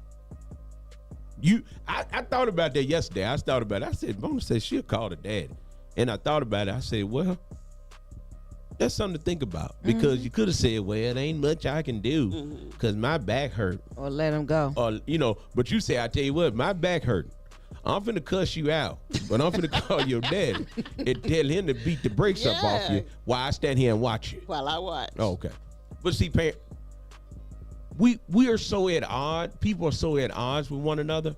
I thought about that yesterday. I said, Mona said she'll call the daddy. And I thought about it. I said, well, that's something to think about. Because you could have said, well, it ain't much I can do because my back hurt. Or let him go. Or, but you say, I tell you what, my back hurt. I'm finna cuss you out, but I'm finna call your daddy and tell him to beat the brakes up off you while I stand here and watch you. While I watch. Oh, okay. But see, we are so at odds. People are so at odds with one another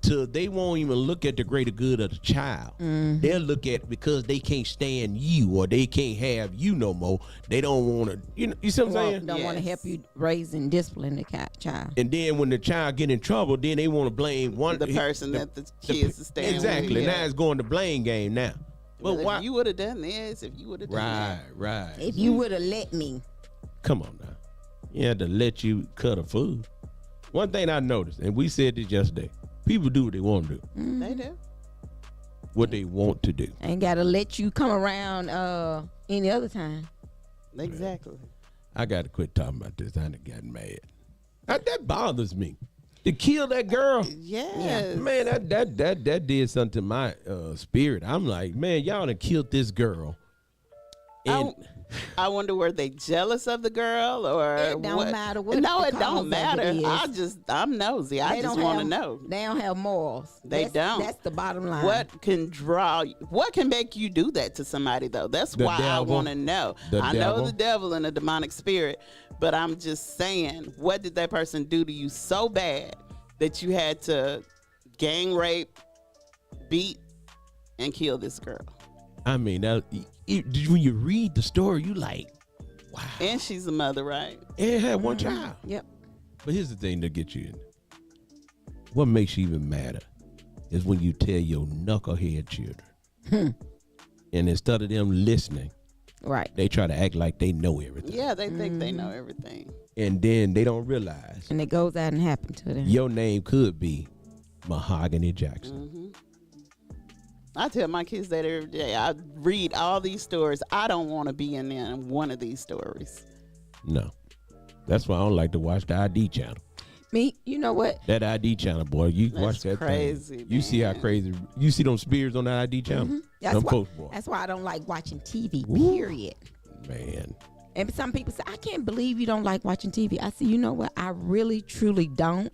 till they won't even look at the greater good of the child. They'll look at because they can't stand you or they can't have you no more. They don't want to, you see what I'm saying? Don't want to help you raise and discipline the child. And then when the child get in trouble, then they want to blame the person that the kids is staying exactly. with. Now it's going to blame game now. Well, why? if you would have done this, if you would have done that. Right. If you would have let me. Come on now. You had to let you cut a food. One thing I noticed, and we said this yesterday, people do what they want to do. They do. What they want to do. Ain't got to let you come around any other time. Exactly. I got to quit talking about this. I done gotten mad. That bothers me. To kill that girl. Yes. Man, that did something to my spirit. I'm like, man, y'all done killed this girl. And I wonder, were they jealous of the girl or It don't matter what. No, the it cause don't of matter. it is. I'm nosy. I just want to know. They don't have morals. They don't. That's the bottom line. What can make you do that to somebody though? That's The why I devil. want to know. I know the devil and the demonic spirit, but I'm just saying, what did that person do to you so bad that you had to gang rape, beat, and kill this girl? I mean, when you read the story, you like, wow. And she's a mother, right? And had one child. Yep. But here's the thing that gets you in. What makes you even madder is when you tell your knucklehead children. And instead of them listening, right, they try to act like they know everything. Yeah, they think they know everything. And then they don't realize. And it goes out and happens to them. Your name could be Mahogany Jackson. I tell my kids that every day. I read all these stories. I don't want to be in one of these stories. No. That's why I don't like to watch the ID channel. Me, you know what? That ID channel, boy, you watch that crazy, thing. You see how crazy. You see them spears on that ID channel? That's why I don't like watching TV, period. Man. And some people say, I can't believe you don't like watching TV. I say, you know what? I really, truly don't.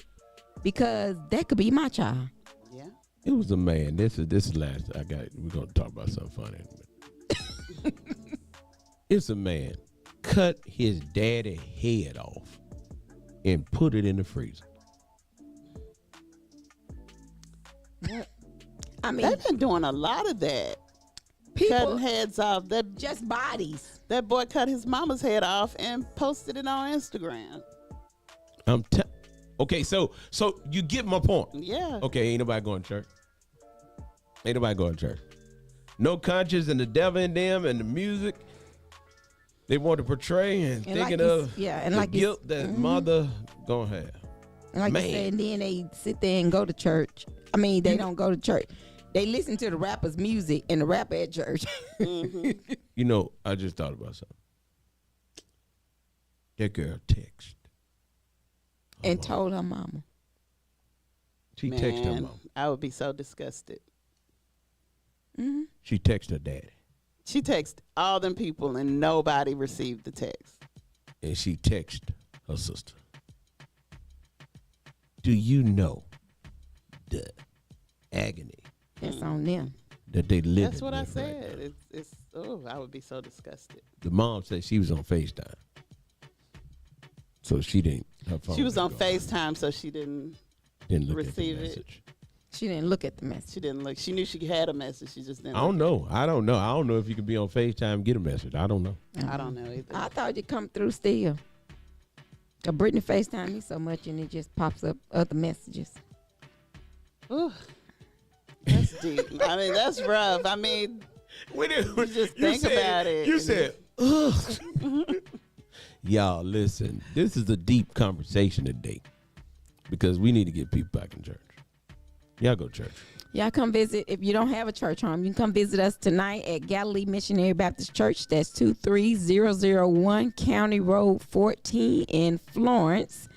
Because that could be my child. Yeah. It was a man. This is last. We're gonna talk about something funny. It's a man cut his daddy head off and put it in the freezer. I mean, they've been doing a lot of that. People cutting heads off. Just bodies. That boy cut his mama's head off and posted it on Instagram. Okay, so you get my point. Yeah. Okay, ain't nobody going to church. Ain't nobody going to church. No conscience and the devil in them and the music they want to portray and thinking like of and the like guilt that mother gonna have. And like you said, and then they sit there and go to church. I mean, they don't go to church. They listen to the rapper's music and the rapper at church. You know, I just thought about something. That girl texted. And told her mama. She texted her mama. I would be so disgusted. She texted her daddy. She texted all them people and nobody received the text. And she texted her sister. Do you know the agony? That's on them. That they live. That's what I said. It's I would be so disgusted. The mom said she was on FaceTime. So she didn't. Her phone she was on go. FaceTime, so she didn't look receive at the it. message. She didn't look at the message. She didn't look. She knew she had a message. She just didn't. I don't know. I don't know if you can be on FaceTime and get a message. I don't know. I don't know either. I thought you'd come through still. Brittany FaceTime me so much and it just pops up other messages. Ooh, that's deep. I mean, that's rough. I mean, you just think about it. You said, ugh. Y'all, listen. This is a deep conversation today because we need to get people back in church. Y'all go to church. Y'all come visit. If you don't have a church home, you can come visit us tonight at Galilee Missionary Baptist Church. That's 23001 County Road 14 in Florence.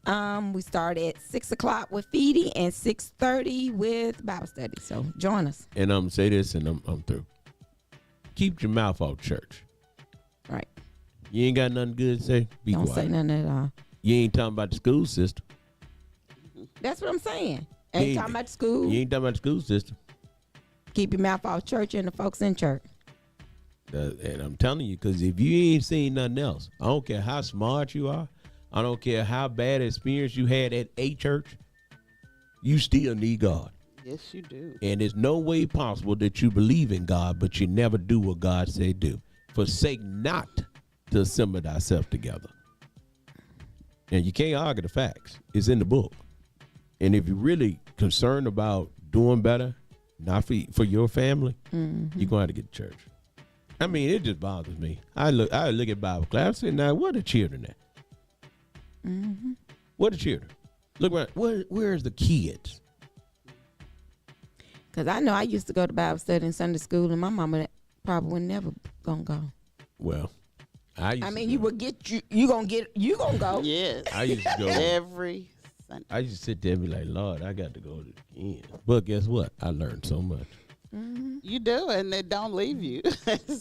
We start at 6 o'clock with feeding and 6:30 with Bible study. So join us. And I'm going to say this and I'm through. Keep your mouth off church. Right. You ain't got nothing good to say? Don't quiet. say nothing at all. You ain't talking about the school system. That's what I'm saying. Ain't talking about school. You ain't talking about the school system. Keep your mouth off church and the folks in church. And I'm telling you, because if you ain't seen nothing else, I don't care how smart you are. I don't care how bad experience you had at a church, you still need God. Yes, you do. And there's no way possible that you believe in God, but you never do what God said do. Forsake not to assemble thyself together. And you can't argue the facts. It's in the book. And if you're really concerned about doing better, not for your family, you're going to have to get to church. I mean, it just bothers me. I look at Bible class and say, now, where are the children at? Where are the children? Look around. Where's the kids? Because I know I used to go to Bible study in Sunday school, and my mama probably would never gonna go. Well, you would you gonna go. Yes. I used to go every Sunday. I used to sit there and be like, Lord, I got to go to the end. But guess what? I learned so much. You do, and they don't leave you.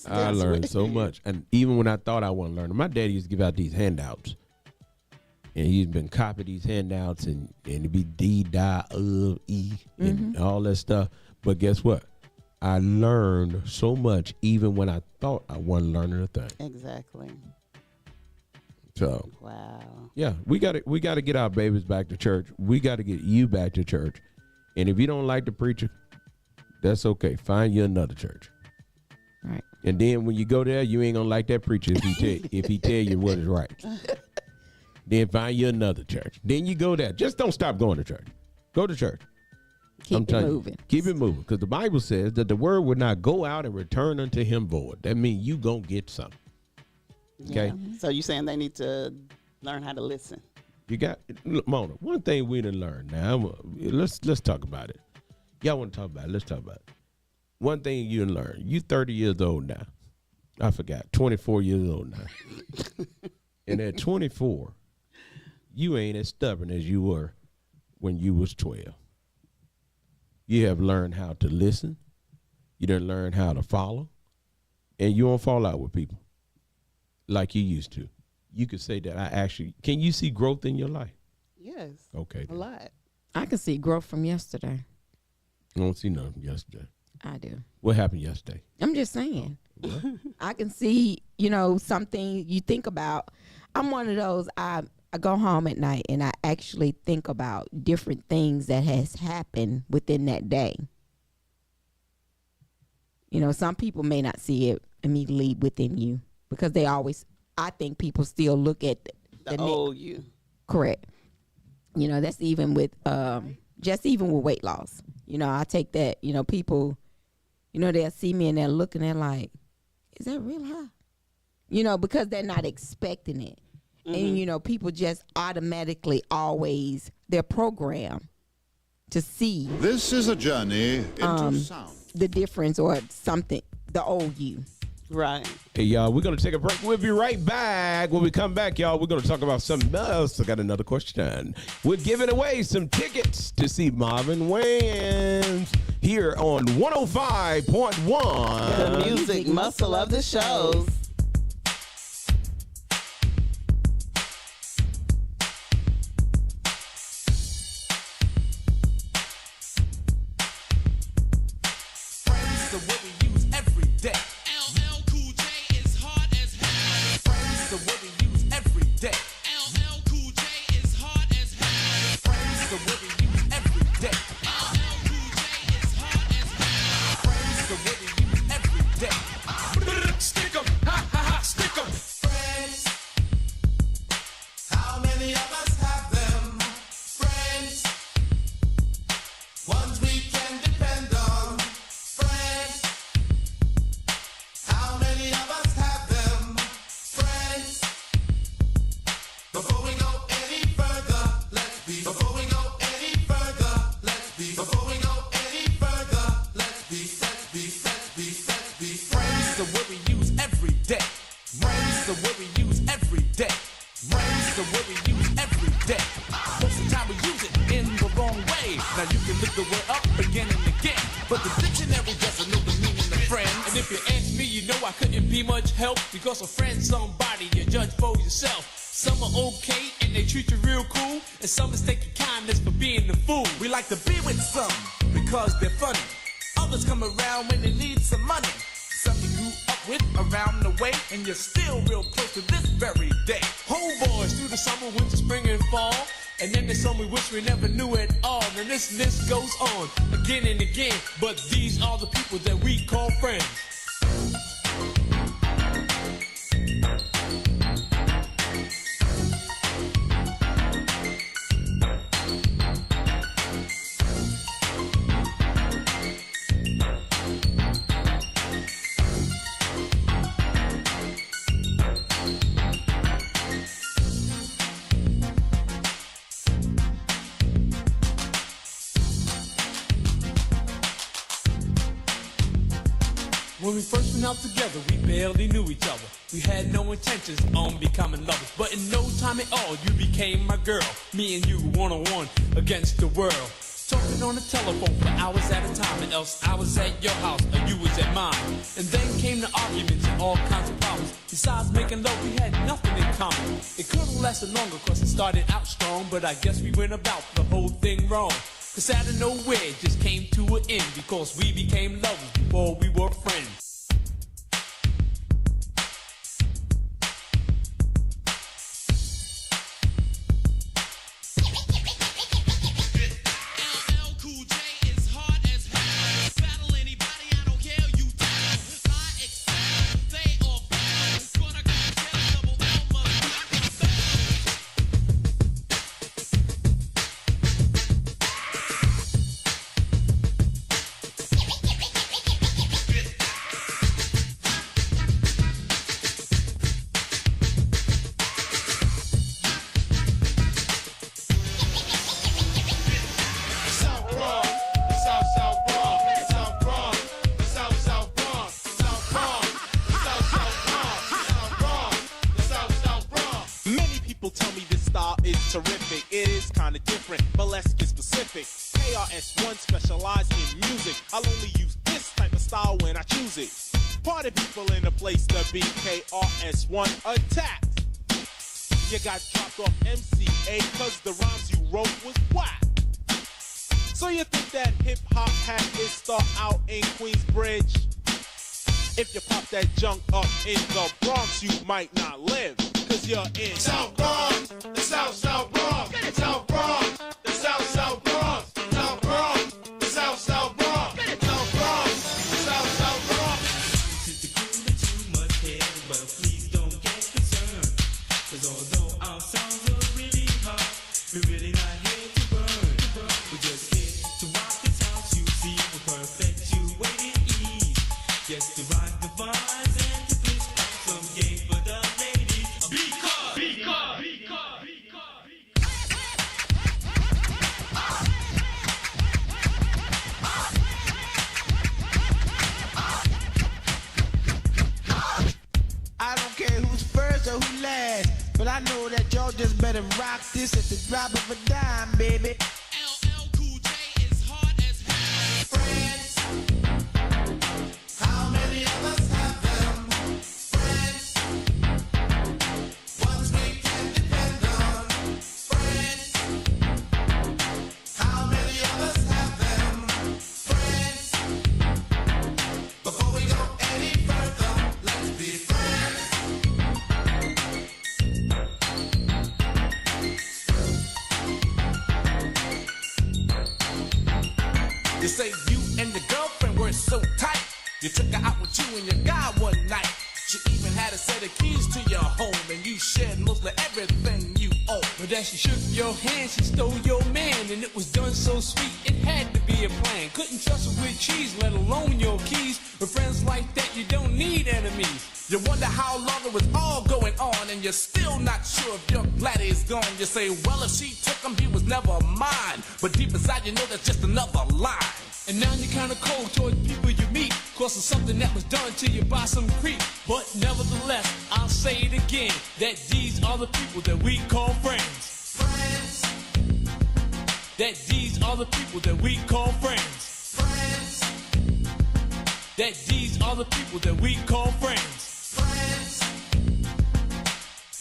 I learned so much. And even when I thought I wasn't learning, my daddy used to give out these handouts. And he's been copying these handouts, and it'd be D, die, E, and all that stuff. But guess what? I learned so much even when I thought I wasn't learning a thing. Exactly. So wow. Yeah, we gotta get our babies back to church. We gotta get you back to church. And if you don't like the preacher, that's okay. Find you another church. Right. And then when you go there, you ain't gonna like that preacher if he tell you what is right. Then find you another church. Then you go there. Just don't stop going to church. Go to church. Keep it moving. Keep it moving. Because the Bible says that the word would not go out and return unto him void. That means you going to get something. Okay? Yeah. So you saying they need to learn how to listen. You got, look, Mona, one thing we didn't learn now. Let's talk about it. Y'all want to talk about it? Let's talk about it. One thing you didn't learn. You 30 years old now. I forgot. 24 years old now. And at 24, you ain't as stubborn as you were when you was 12. You have learned how to listen. You done learned how to follow. And you won't fall out with people like you used to. You could say that can you see growth in your life? Yes. Okay. A lot. I can see growth from yesterday. I don't see nothing yesterday. I do. What happened yesterday? I'm just saying. I can see, something you think about. I'm one of those, I go home at night and I actually think about different things that has happened within that day. Some people may not see it immediately within you because I think people still look at the old you. Correct. That's even with, just even with weight loss. I take that, people, they'll see me and they're looking, they're like, is that real high? Because they're not expecting it. And, people just automatically always, they're programmed to see. This is a journey into sound. The difference or something, the old you. Right. Hey, y'all, we're going to take a break. We'll be right back. When we come back, y'all, we're going to talk about something else. I got another question. We're giving away some tickets to see Marvin Wayans here on 105.1. The music muscle of the shows. Because a friend, somebody, you judge for yourself. Some are okay and they treat you real cool, and some mistake your kindness for being the fool. We like to be with some because they're funny. Others come around when they need some money. Some you grew up with around the way, and you're still real close to this very day. Homeboys through the summer, winter, spring, and fall. And then there's some we wish we never knew at all. And this list goes on again and again. But these are the people that we call friends. When we first went out together, we barely knew each other. We had no intentions on becoming lovers. But in no time at all, you became my girl. Me and you, one-on-one against the world. Talking on the telephone for hours at a time. And else I was at your house, or you was at mine. And then came the arguments and all kinds of problems. Besides making love, we had nothing in common. It could have lasted longer, cause it started out strong. But I guess we went about the whole thing wrong. Cause out of nowhere it just came to an end. Because we became lovers before we were friends. Terrific, it is kinda different, but let's get specific. KRS-One specialize in music. I'll only use this type of style when I choose it. Party people in the place to be. KRS-One attacked. You got dropped off MCA cause the rhymes you wrote was whack. So you think that hip-hop had its start out in Queensbridge? If you pop that junk up in the Bronx, you might not live. Cause you're in South Bronx, the South Bronx, South Bronx, the South Bronx, South Bronx, the South Bronx, South Bronx, the South Bronx. To the crew that too much care, but please don't get concerned. Cause although our songs are really hot, we're really not here to burn. We're just here to rock this house, you see, we're perpetuating ease. Yes, to rock the vibes and to push out some game for the ladies. Because. I don't care who's first or who last, but I know that y'all just better rock this at the drop of a dime, baby. LL Cool J is hard as hell. Friends, how many of us have them? Friends, ones we can depend on. Friends, how many of us have them? Friends, before we go any further, let's be friends. You say you and your girlfriend were so tight. You took her out with you and your guy one night. She even had a set of keys to your home, and you shared mostly everything you own. But as she shook your hand, she stole your man, and it was done so sweet, it had to be a plan. Couldn't trust her with cheese, let alone your keys. With friends like that, you don't need enemies. You wonder how long it was all going on, and you're still not sure if your Gladys is gone. You say, well, if she took him, he was never mine. But deep inside, you know that's just another lie. And now you're kinda cold towards people you meet, cause of something that was done to you by some creep. But nevertheless, I'll say it again, that these are the people that we call friends. Friends, that these are the people that we call friends. Friends, that these are the people that we call friends. Friends,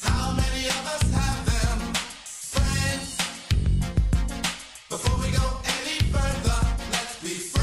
how many of us have them? Friends, before we go any further, let's be friends.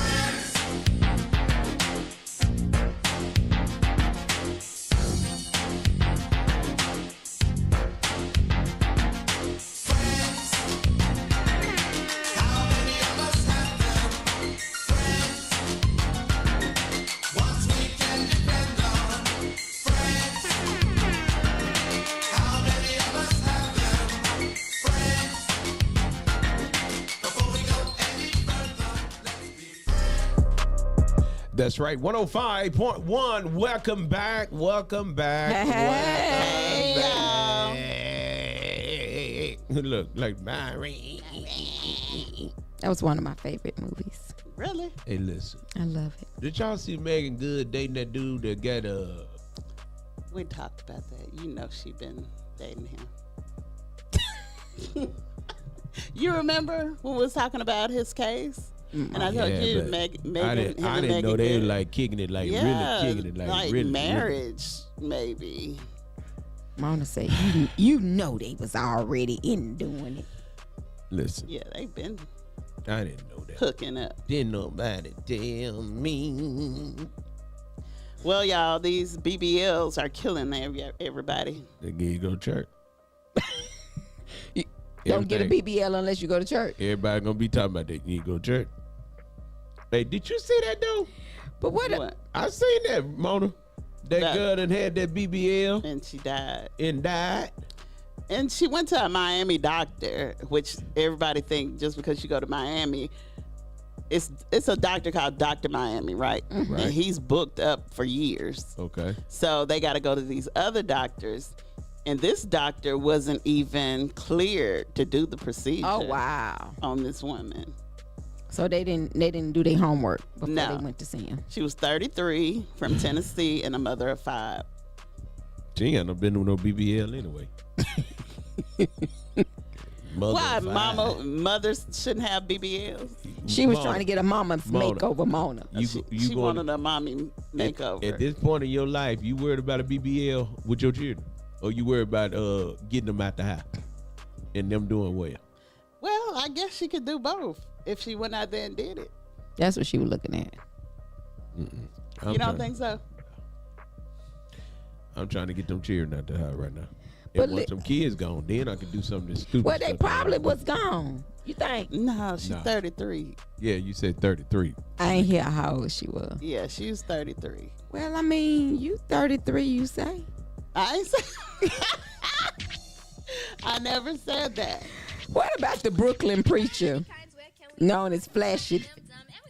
That's right. 105.1. Welcome back. Welcome back. Hey, welcome back. Look, like Barry. That was one of my favorite movies. Really? Hey, listen. I love it. Did y'all see Megan Good dating that dude that got We talked about that. You know she been dating him. You remember when we was talking about his case? And I told you, Megan, I didn't know they were like kicking it, like really kicking it, like really marriage, maybe. Mona said, you know they was already in doing it. Listen. Yeah, they've been. I didn't know that. Hooking up. Didn't nobody tell me. Well, y'all, these BBLs are killing everybody. They get you go to church. Don't get a BBL unless you go to church. Everybody gonna be talking about that. You need to go to church. Hey, did you see that though? But what? I seen that, Mona. That girl done had that BBL. And she died. And she went to a Miami doctor, which everybody think just because you go to Miami, it's a doctor called Dr. Miami, right? Mm-hmm. Right. And he's booked up for years. Okay. So they got to go to these other doctors. And this doctor wasn't even cleared to do the procedure. Oh, wow. On this woman. So they didn't do their homework before they went to see him. She was 33 from Tennessee and a mother of 5. She ain't got no been with no BBL anyway. Why, mothers shouldn't have BBLs? She was trying to get a mama's makeover, Mona. She wanted a mommy makeover. At this point in your life, you worried about a BBL with your children? Or you worried about getting them out the house and them doing well? Well, I guess she could do both if she went out there and did it. That's what she was looking at. You don't think so? I'm trying to get them children out the house right now. And once some kids gone, then I could do something stupid. Well, they probably was gone. You think? No, she's 33. Yeah, you said 33. I ain't hear how old she was. Yeah, she was 33. Well, I mean, you 33, you say? I ain't say. I never said that. What about the Brooklyn preacher, known as Flashy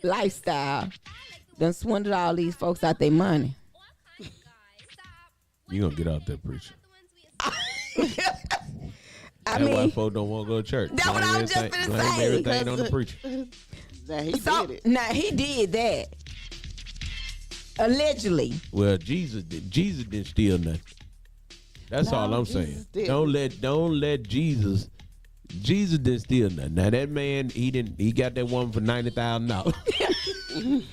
Lifestyle, done swindled all these folks out their money? You gonna get out there, preacher? I mean, why folks don't want to go to church. That's what I was just gonna say. Everything on the preacher. Now he did it. Now he did that. Allegedly. Well, Jesus didn't steal nothing. That's all I'm saying. Don't let Jesus didn't steal nothing. Now that man, he got that woman for $90,000.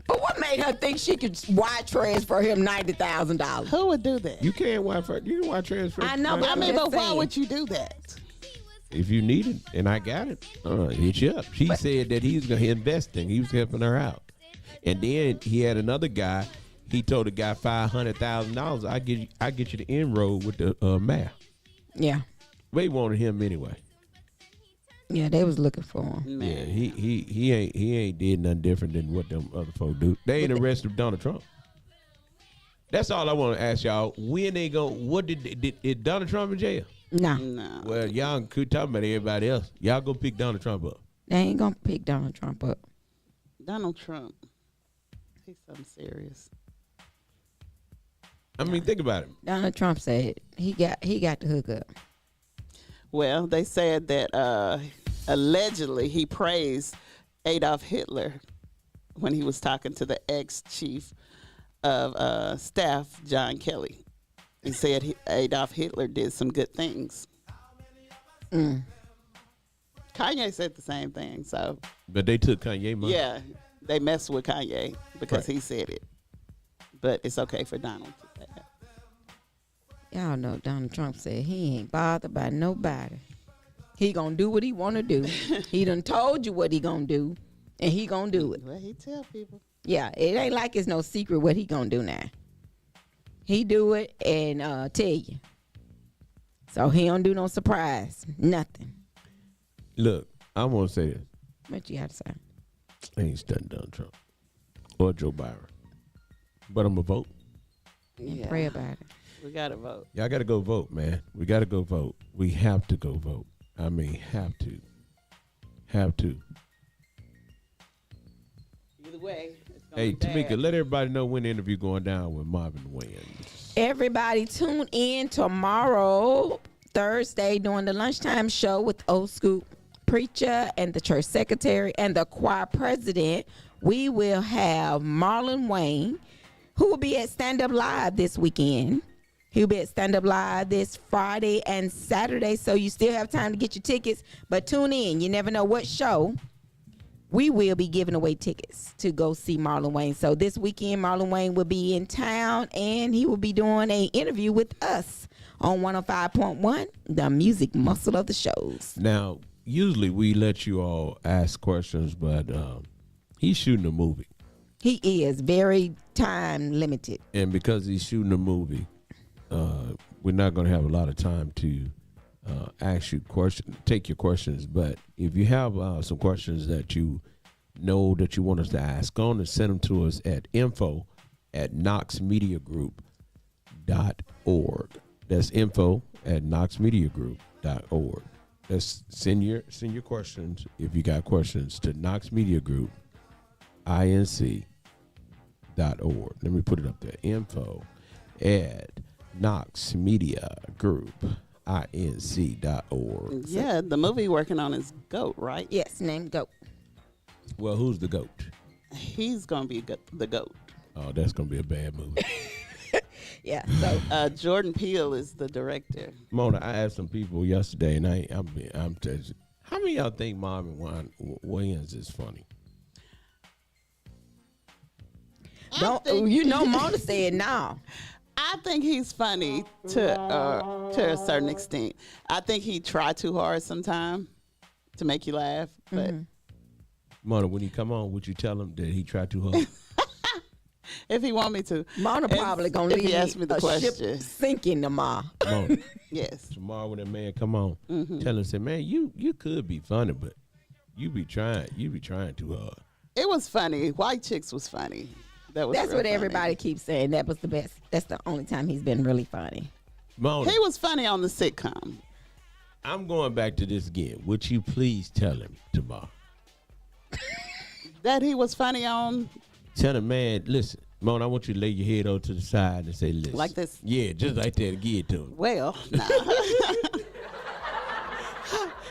But what made her think she could wire transfer him $90,000? Who would do that? You can't wire transfer. I know, but why would you do that? If you need it, and I got it, hit you up. She said that he was going to invest in. He was helping her out. And then he had another guy. He told the guy $500,000. I get you the inroad with the math. Yeah. They wanted him anyway. Yeah, they was looking for him. Yeah, he ain't did nothing different than what them other folks do. They ain't arrested Donald Trump. That's all I want to ask y'all. When they go? What did Donald Trump in jail? No. Well, y'all could talk about everybody else. Y'all go pick Donald Trump up. They ain't gonna pick Donald Trump up. Donald Trump, he's something serious. I mean, think about it. Donald Trump said he got the hookup. Well, they said that allegedly he praised Adolf Hitler when he was talking to the ex-chief of staff, John Kelly. He said Adolf Hitler did some good things. Kanye said the same thing. So, but they took Kanye money. Yeah, they messed with Kanye because he said it. But it's okay for Donald to say that. Y'all know Donald Trump said he ain't bothered by nobody. He gonna do what he wanna do. He done told you what he gonna do, and he gonna do it. Well, he tell people. Yeah, it ain't like it's no secret what he gonna do now. He do it and tell you. So he don't do no surprise, nothing. Look, I want to say this. What you got to say? I ain't studying Donald Trump or Joe Biden, but I'm gonna vote. And pray about it. We gotta vote. Y'all gotta go vote, man. We gotta go vote. We have to go vote. I mean, have to. Either way, Hey, Tamika, let everybody know when the interview going down with Marvin Wayans. Everybody tune in tomorrow, Thursday, during the lunchtime show with Old School Preacher and the church secretary and the choir president. We will have Marlon Wayne, who will be at Stand Up Live this weekend. He'll be at Stand Up Live this Friday and Saturday, so you still have time to get your tickets. But tune in. You never know what show. We will be giving away tickets to go see Marlon Wayne. So this weekend, Marlon Wayne will be in town, and he will be doing an interview with us on 105.1, the music muscle of the shows. Now, usually we let you all ask questions, but he's shooting a movie. He is very time limited. And because he's shooting a movie, we're not going to have a lot of time to ask you questions, take your questions. But if you have some questions that you know that you want us to ask on, and send them to us at info@knoxmediagroup.org. That's info@knoxmediagroup.org. That's send your questions, if you got questions, to Knox Media Group, inc.org. Let me put it up there. info@knoxmediagroup, inc.org. Yeah, the movie working on is GOAT, right? Yes, named GOAT. Well, who's the GOAT? He's going to be the GOAT. Oh, that's going to be a bad movie. Yeah, so Jordan Peele is the director. Mona, I asked some people yesterday, and I'm telling you, how many of y'all think Marvin Wayans is funny? Mona said no. I think he's funny to a certain extent. I think he tried too hard sometimes to make you laugh. But Mona, when he come on, would you tell him that he tried too hard? If he want me to. Mona probably going to leave ask me the question. Ship sinking tomorrow. Mona, yes. Tomorrow when that man come on, tell him, say, man, you could be funny, but you be trying too hard. It was funny. White Chicks was funny. That's what funny. Everybody keeps saying. That was the best. That's the only time he's been really funny. Mona, he was funny on the sitcom. I'm going back to this again. Would you please tell him tomorrow that he was funny on? Tell him, man, listen, Mona, I want you to lay your head over to the side and say, listen. Like this? Yeah, just like that. Give it to him. Well, nah.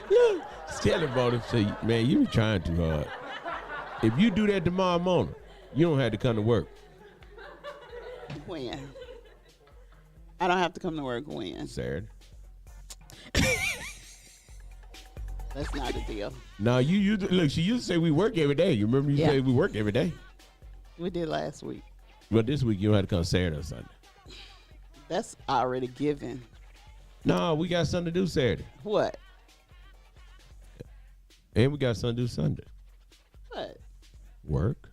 Look, tell him, Mona, say, man, you be trying too hard. If you do that tomorrow, Mona, you don't have to come to work. When? I don't have to come to work when? Saturday. That's not a deal. No, you look, she used to say we work every day. You remember you said we work every day? We did last week. But this week you don't have to come Saturday or Sunday. That's already given. No, we got something to do Saturday. What? And we got something to do Sunday. What? Work.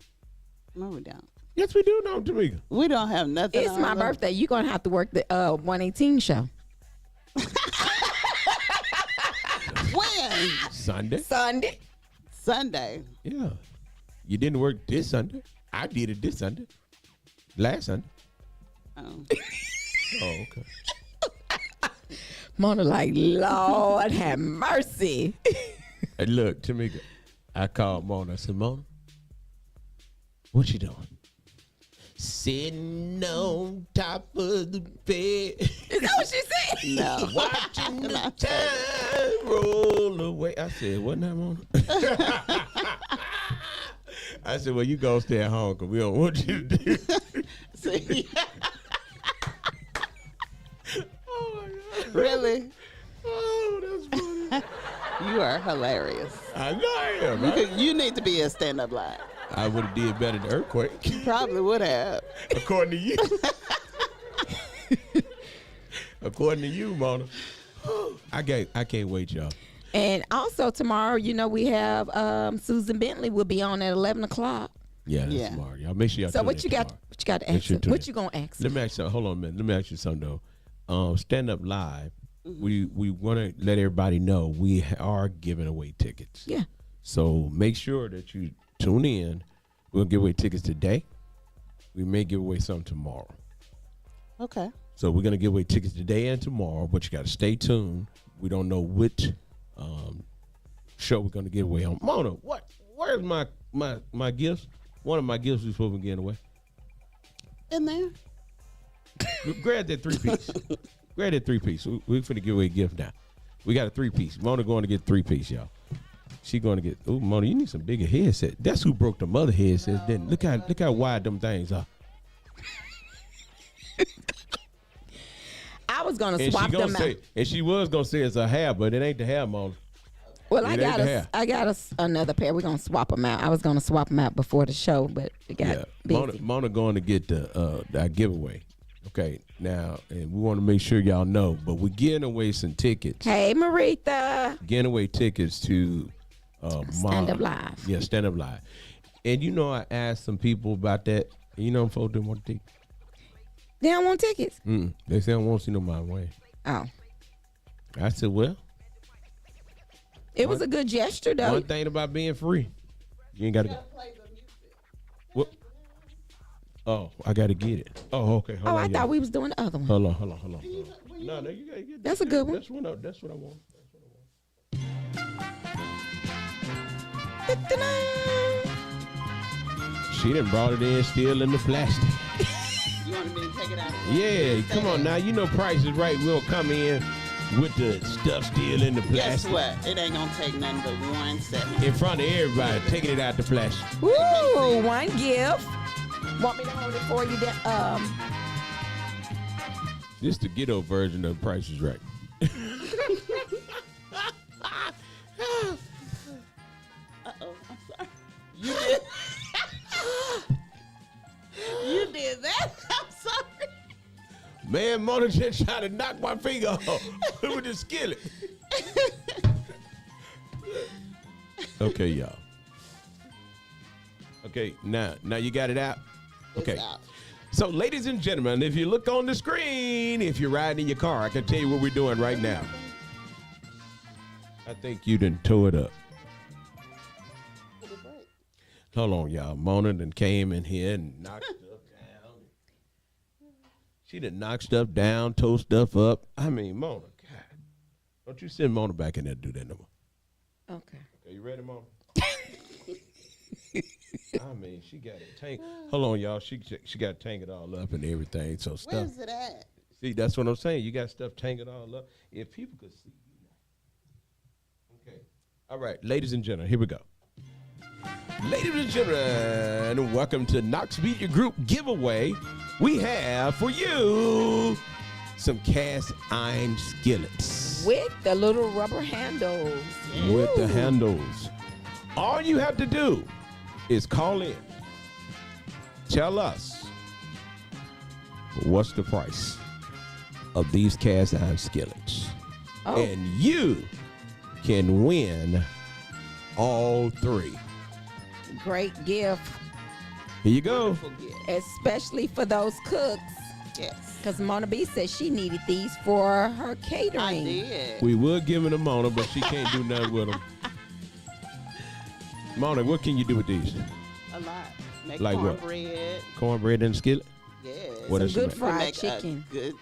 No, we don't. Yes, we do, no, Tamika. We don't have nothing. It's my birthday. You're going to have to work the 118 show. When? Sunday. Yeah. You didn't work this Sunday. I did it this Sunday. Last Sunday. Oh. Oh, okay. Mona like, Lord have mercy. Hey, look, Tamika, I called Mona. I said, Mona, what you doing? Sitting on top of the bed. Is that what she said? No. Watching the time roll away. I said, wasn't that Mona? I said, well, you go stay at home because we don't want you to do See? Oh, my God. Really? Oh, that's funny. You are hilarious. I know I am, right? You need to be a stand-up live. I would have did better than Earthquake. You probably would have. According to you. According to you, Mona. I can't wait, y'all. And also tomorrow, we have Susan Bentley will be on at 11 o'clock. Yeah, that's tomorrow. Y'all make sure y'all So what you got to ask him? What you going to ask him? Let me ask you, hold on a minute. Let me ask you something, though. Stand Up Live, we want to let everybody know we are giving away tickets. Yeah. So make sure that you tune in. We'll give away tickets today. We may give away some tomorrow. Okay. So we're going to give away tickets today and tomorrow, but you got to stay tuned. We don't know which show we're going to give away on. Mona, where's my gifts? One of my gifts was supposed to be getting away. In there. Grab that 3-piece. Grab that 3-piece. We're finna give away a gift now. We got a 3-piece. Mona going to get 3-piece, y'all. She going to get. Oh, Mona, you need some bigger headset. That's who broke the mother headsets. Then look how wide them things are. I was gonna swap them out. And she was gonna say it's a hair, but it ain't the hair, Mona. Well, I got another pair. We're gonna swap them out. I was gonna swap them out before the show, but it got busy. Mona going to get the giveaway. Okay, now, and we want to make sure y'all know, but we're giving away some tickets. Hey, Marita. Giving away tickets to Stand Up Live. Yeah, Stand Up Live. And you know, I asked some people about that. And you know, folks didn't want tickets. They don't want tickets? They say I don't want to see nobody win. Oh. I said, well. It was a good gesture, though. One thing about being free, you ain't got to go. What? Oh, I got to get it. Oh, okay. Hold on, I thought we was doing the other one. Hold on. No, you got to get That's a good one. That's what I want. She done brought it in still in the plastic. You want me to take it out? Yeah, come on now. You know Price is Right. We'll come in with the stuff still in the plastic. Guess what? It ain't gonna take nothing but 1 second. In front of everybody, taking it out the plastic. Ooh, one gift. Want me to hold it for you? This the ghetto version of Price is Right. Uh-oh, I'm sorry. You did. You did that? I'm sorry. Man, Mona just tried to knock my finger off with the skillet. Okay, y'all. Okay, now you got it out? Okay. It's out. So, ladies and gentlemen, if you look on the screen, if you're riding in your car, I can tell you what we're doing right now. I think you done tore it up. Hold on, y'all. Mona done came in here and knocked stuff down. She done knocked stuff down, tore stuff up. I mean, Mona, God. Don't you send Mona back in there to do that no more. Okay. Okay, you ready, Mona? I mean, she got it tanked. Hold on, y'all. She got to tank it all up and everything. So stuff. Where's it at? See, that's what I'm saying. You got stuff tangled all up. If people could see you. Okay. All right, ladies and gentlemen, here we go. Ladies and gentlemen, welcome to Knox Media Group giveaway. We have for you some cast iron skillets. With the little rubber handles. With the handles. All you have to do is call in. Tell us what's the price of these cast iron skillets. Oh. And you can win all 3. Great gift. Here you go. Especially for those cooks. Yes. Because Mona B said she needed these for her catering. I did. We would give them to Mona, but she can't do nothing with them. Mona, what can you do with these? A lot. Make like cornbread. What? Cornbread in a skillet? Yes. What Some else good you make? fried chicken. Good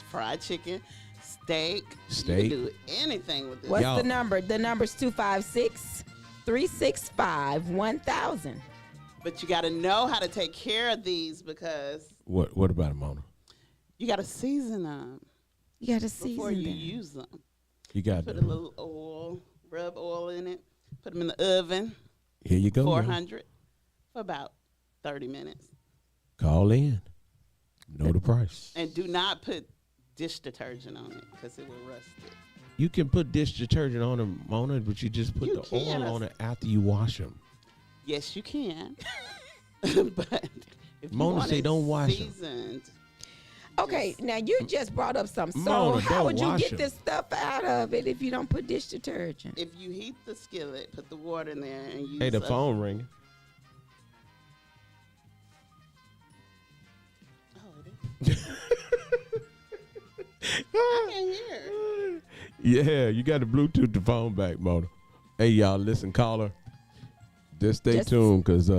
fried chicken. Steak. Steak. You can do anything with this. What's the number? The number's 256-365-1000. But you got to know how to take care of these because What about them, Mona? you got to season them You got to season before you them. use them. You got Put them. a little oil, rub oil in it, put them in the oven, Here you go. 400 for about 30 minutes. Call in. Know the price. And do not put dish detergent on it because it will rust it. You can put dish detergent on them, Mona, but you just put the oil on it after you wash them. Yes, you can. But if Mona you want say it don't wash 'em. seasoned, Okay, now you just brought up something. So Mona, how don't would you wash get 'em. this stuff out of it if you don't put dish detergent? if you heat the skillet, put the water in there and use Hey, the a- phone ringing. Oh, it is. I can't hear. Yeah, you got to Bluetooth the phone back, Mona. Hey, y'all, listen, caller. Just stay tuned because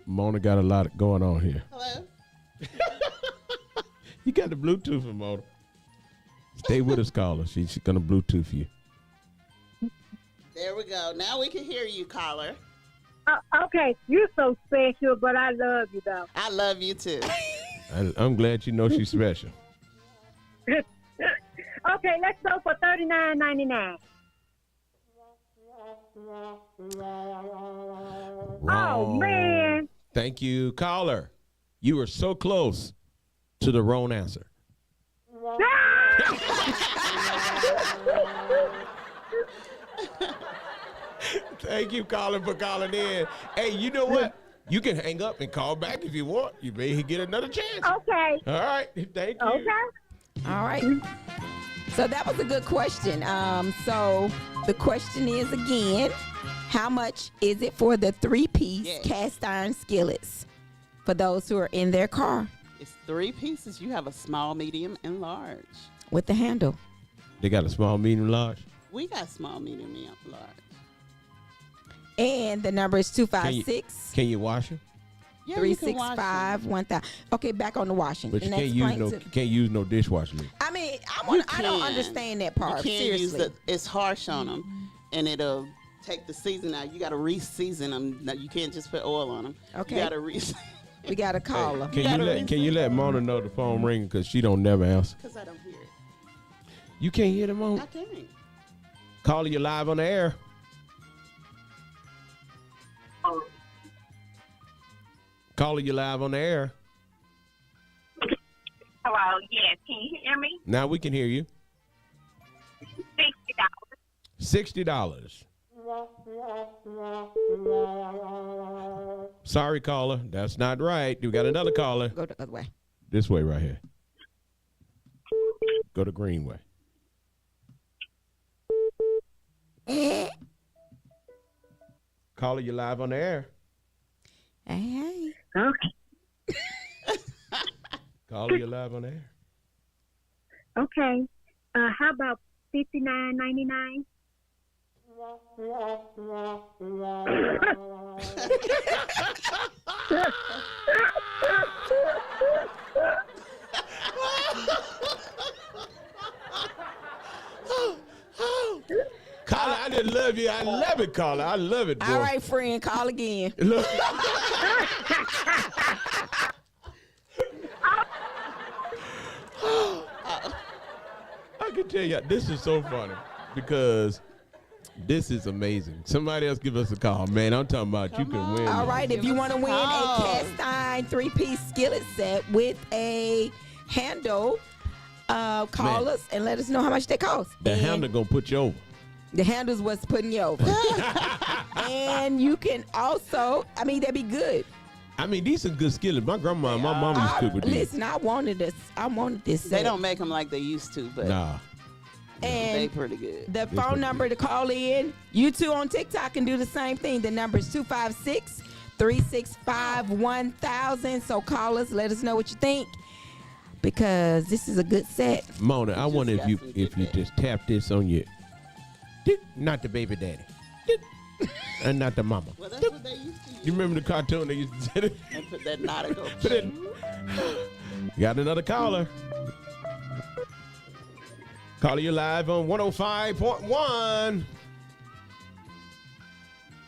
Mona got a lot going on here. Hello? You got the Bluetooth for Mona. Stay with us, caller. She's going to Bluetooth you. There we go. Now we can hear you, caller. Okay, you're so special, but I love you, though. I love you, too. I'm glad you know she's special. Okay, let's go for $39.99. Oh, man. Thank you, caller. You were so close to the wrong answer. Thank you, caller, for calling in. Hey, you know what? You can hang up and call back if you want. You may get another chance. Okay. All right. Thank you. Okay. All right. So that was a good question. So the question is again, how much is it for the 3-piece cast iron skillets for those who are in their car? It's 3 pieces. You have a small, medium, and large. With the handle. They got a small, medium, large? We got small, medium, and large. And the number is 256. Can you wash them? Yeah, 365 1000. Okay, back on the washing. But you can't use no dishwasher. I mean, I don't understand that part. You can't Seriously. use it's harsh on them, and it'll take the season out. You got to re-season them. Now, you can't just put oil on them. Okay. You got to re-season. We got to call her. Can you let Mona know the phone ringing because she don't never answer? Because I don't hear it. You can't hear the Mona? I can't. Calling you live on the air. Calling you live on the air. Hello, yes. Can you hear me? Now we can hear you. $60. Sorry, caller. That's not right. We got another caller. Go the other way. This way right here. Go to Greenway. Caller, you live on the air. Hey. Okay. Caller, you live on the air. Okay. How about $59.99? Caller, I just love you. I love it, caller. I love it, boy. All right, friend, call again. Look. I can tell you, this is so funny because this is amazing. Somebody else give us a call, man. I'm talking about you can win. All right, if you want to win a cast iron 3-piece skillet set with a handle, call us and let us know how much they cost. The handle gonna put you over. The handle's what's putting you over. And you can also, I mean, that'd be good. I mean, these are good skillets. My grandma and my mama used to cook with these. Listen, I wanted this set. They don't make them like they used to, but nah. And they pretty good. The phone number to call in, you two on TikTok can do the same thing. The number is 256-365-1000. So call us, let us know what you think, because this is a good set. Mona, I wonder if you just tap this on your, not the baby daddy, and not the mama. Well, that's what they used to use. You remember the cartoon they used to say that? And put that nautical. Got another caller. Caller, you live on 105.1.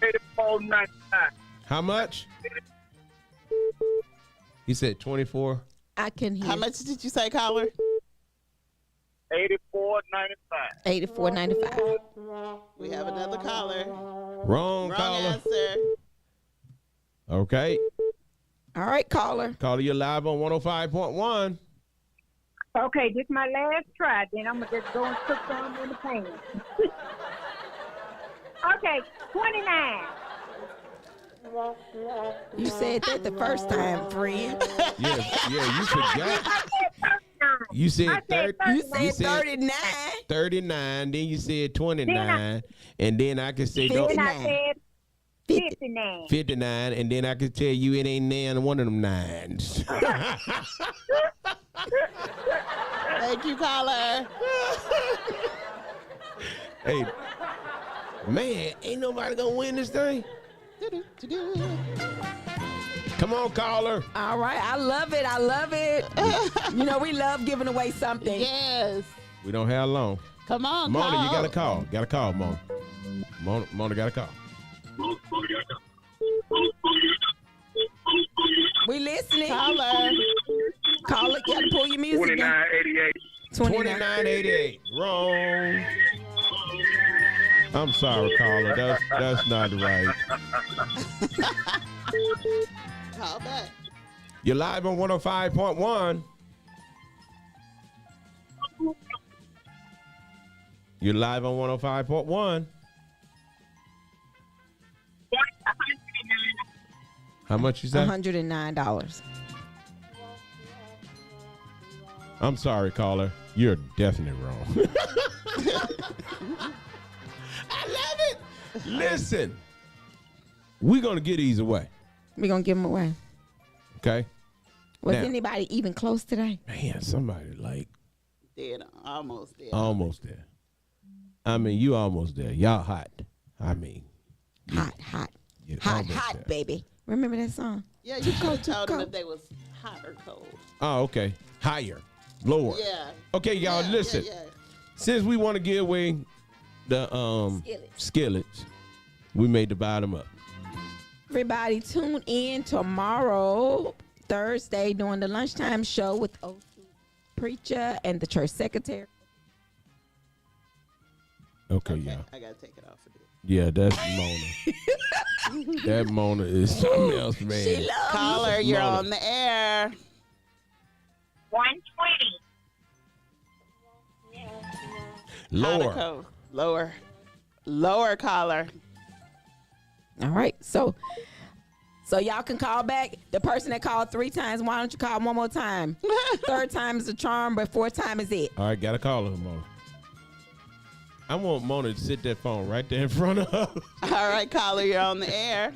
$84.99. How much? He said 24. I can hear. How much did you say, caller? $84.95. $84.95. We have another caller. Wrong caller. Answer. Okay. All right, caller. Caller, you live on 105.1. Okay, this is my last try. Then I'm gonna just go and cook some in the pan. Okay, 29. You said that the first time, friend. Yeah, you forgot. You said 30. You said 39. 39. Then you said 29. And then I can say 59. 59. 59. And then I can tell you it ain't none one of them nines. Thank you, caller. Hey, man, ain't nobody gonna win this thing. Come on, caller. All right, I love it. I love it. You know, we love giving away something. Yes. We don't have long. Come on, Mona, call. you got a call. Got a call, Mona. Mona got a call. $29.88. $29.88. Wrong. I'm sorry, caller. That's not right. Call back. You're live on 105.1. You're live on 105.1. How much you say? $109. I'm sorry, caller. You're definitely wrong. I love it. Listen, we're going to get these away. We're going to give them away. Okay? Was Now, anybody even close today? man, somebody like Dead. Almost there. almost there. I mean, you almost there. Y'all hot. I mean, Hot. you're Hot, almost hot, there. baby. Remember that song? Yeah, you could have told them if they was hot or cold. Oh, okay. Higher. Lower. Yeah. Okay, y'all, Yeah, listen. yeah. Since we want to give away the skillets, we made the bottom up. Everybody tune in tomorrow, Thursday, during the lunchtime show with O2 Preacher and the church secretary. Okay, y'all. I got to take it off of this. Yeah, that's Mona. That Mona is something else, man. She loves Caller, you're Mona. on the air. 120. Lower. Code. Lower caller. All right, so y'all can call back. The person that called 3 times, why don't you call one more time? 3rd time is a charm, but 4th time is it. All right, got to call her, Mona. I want Mona to sit that phone right there in front of her. All right, caller, you're on the air.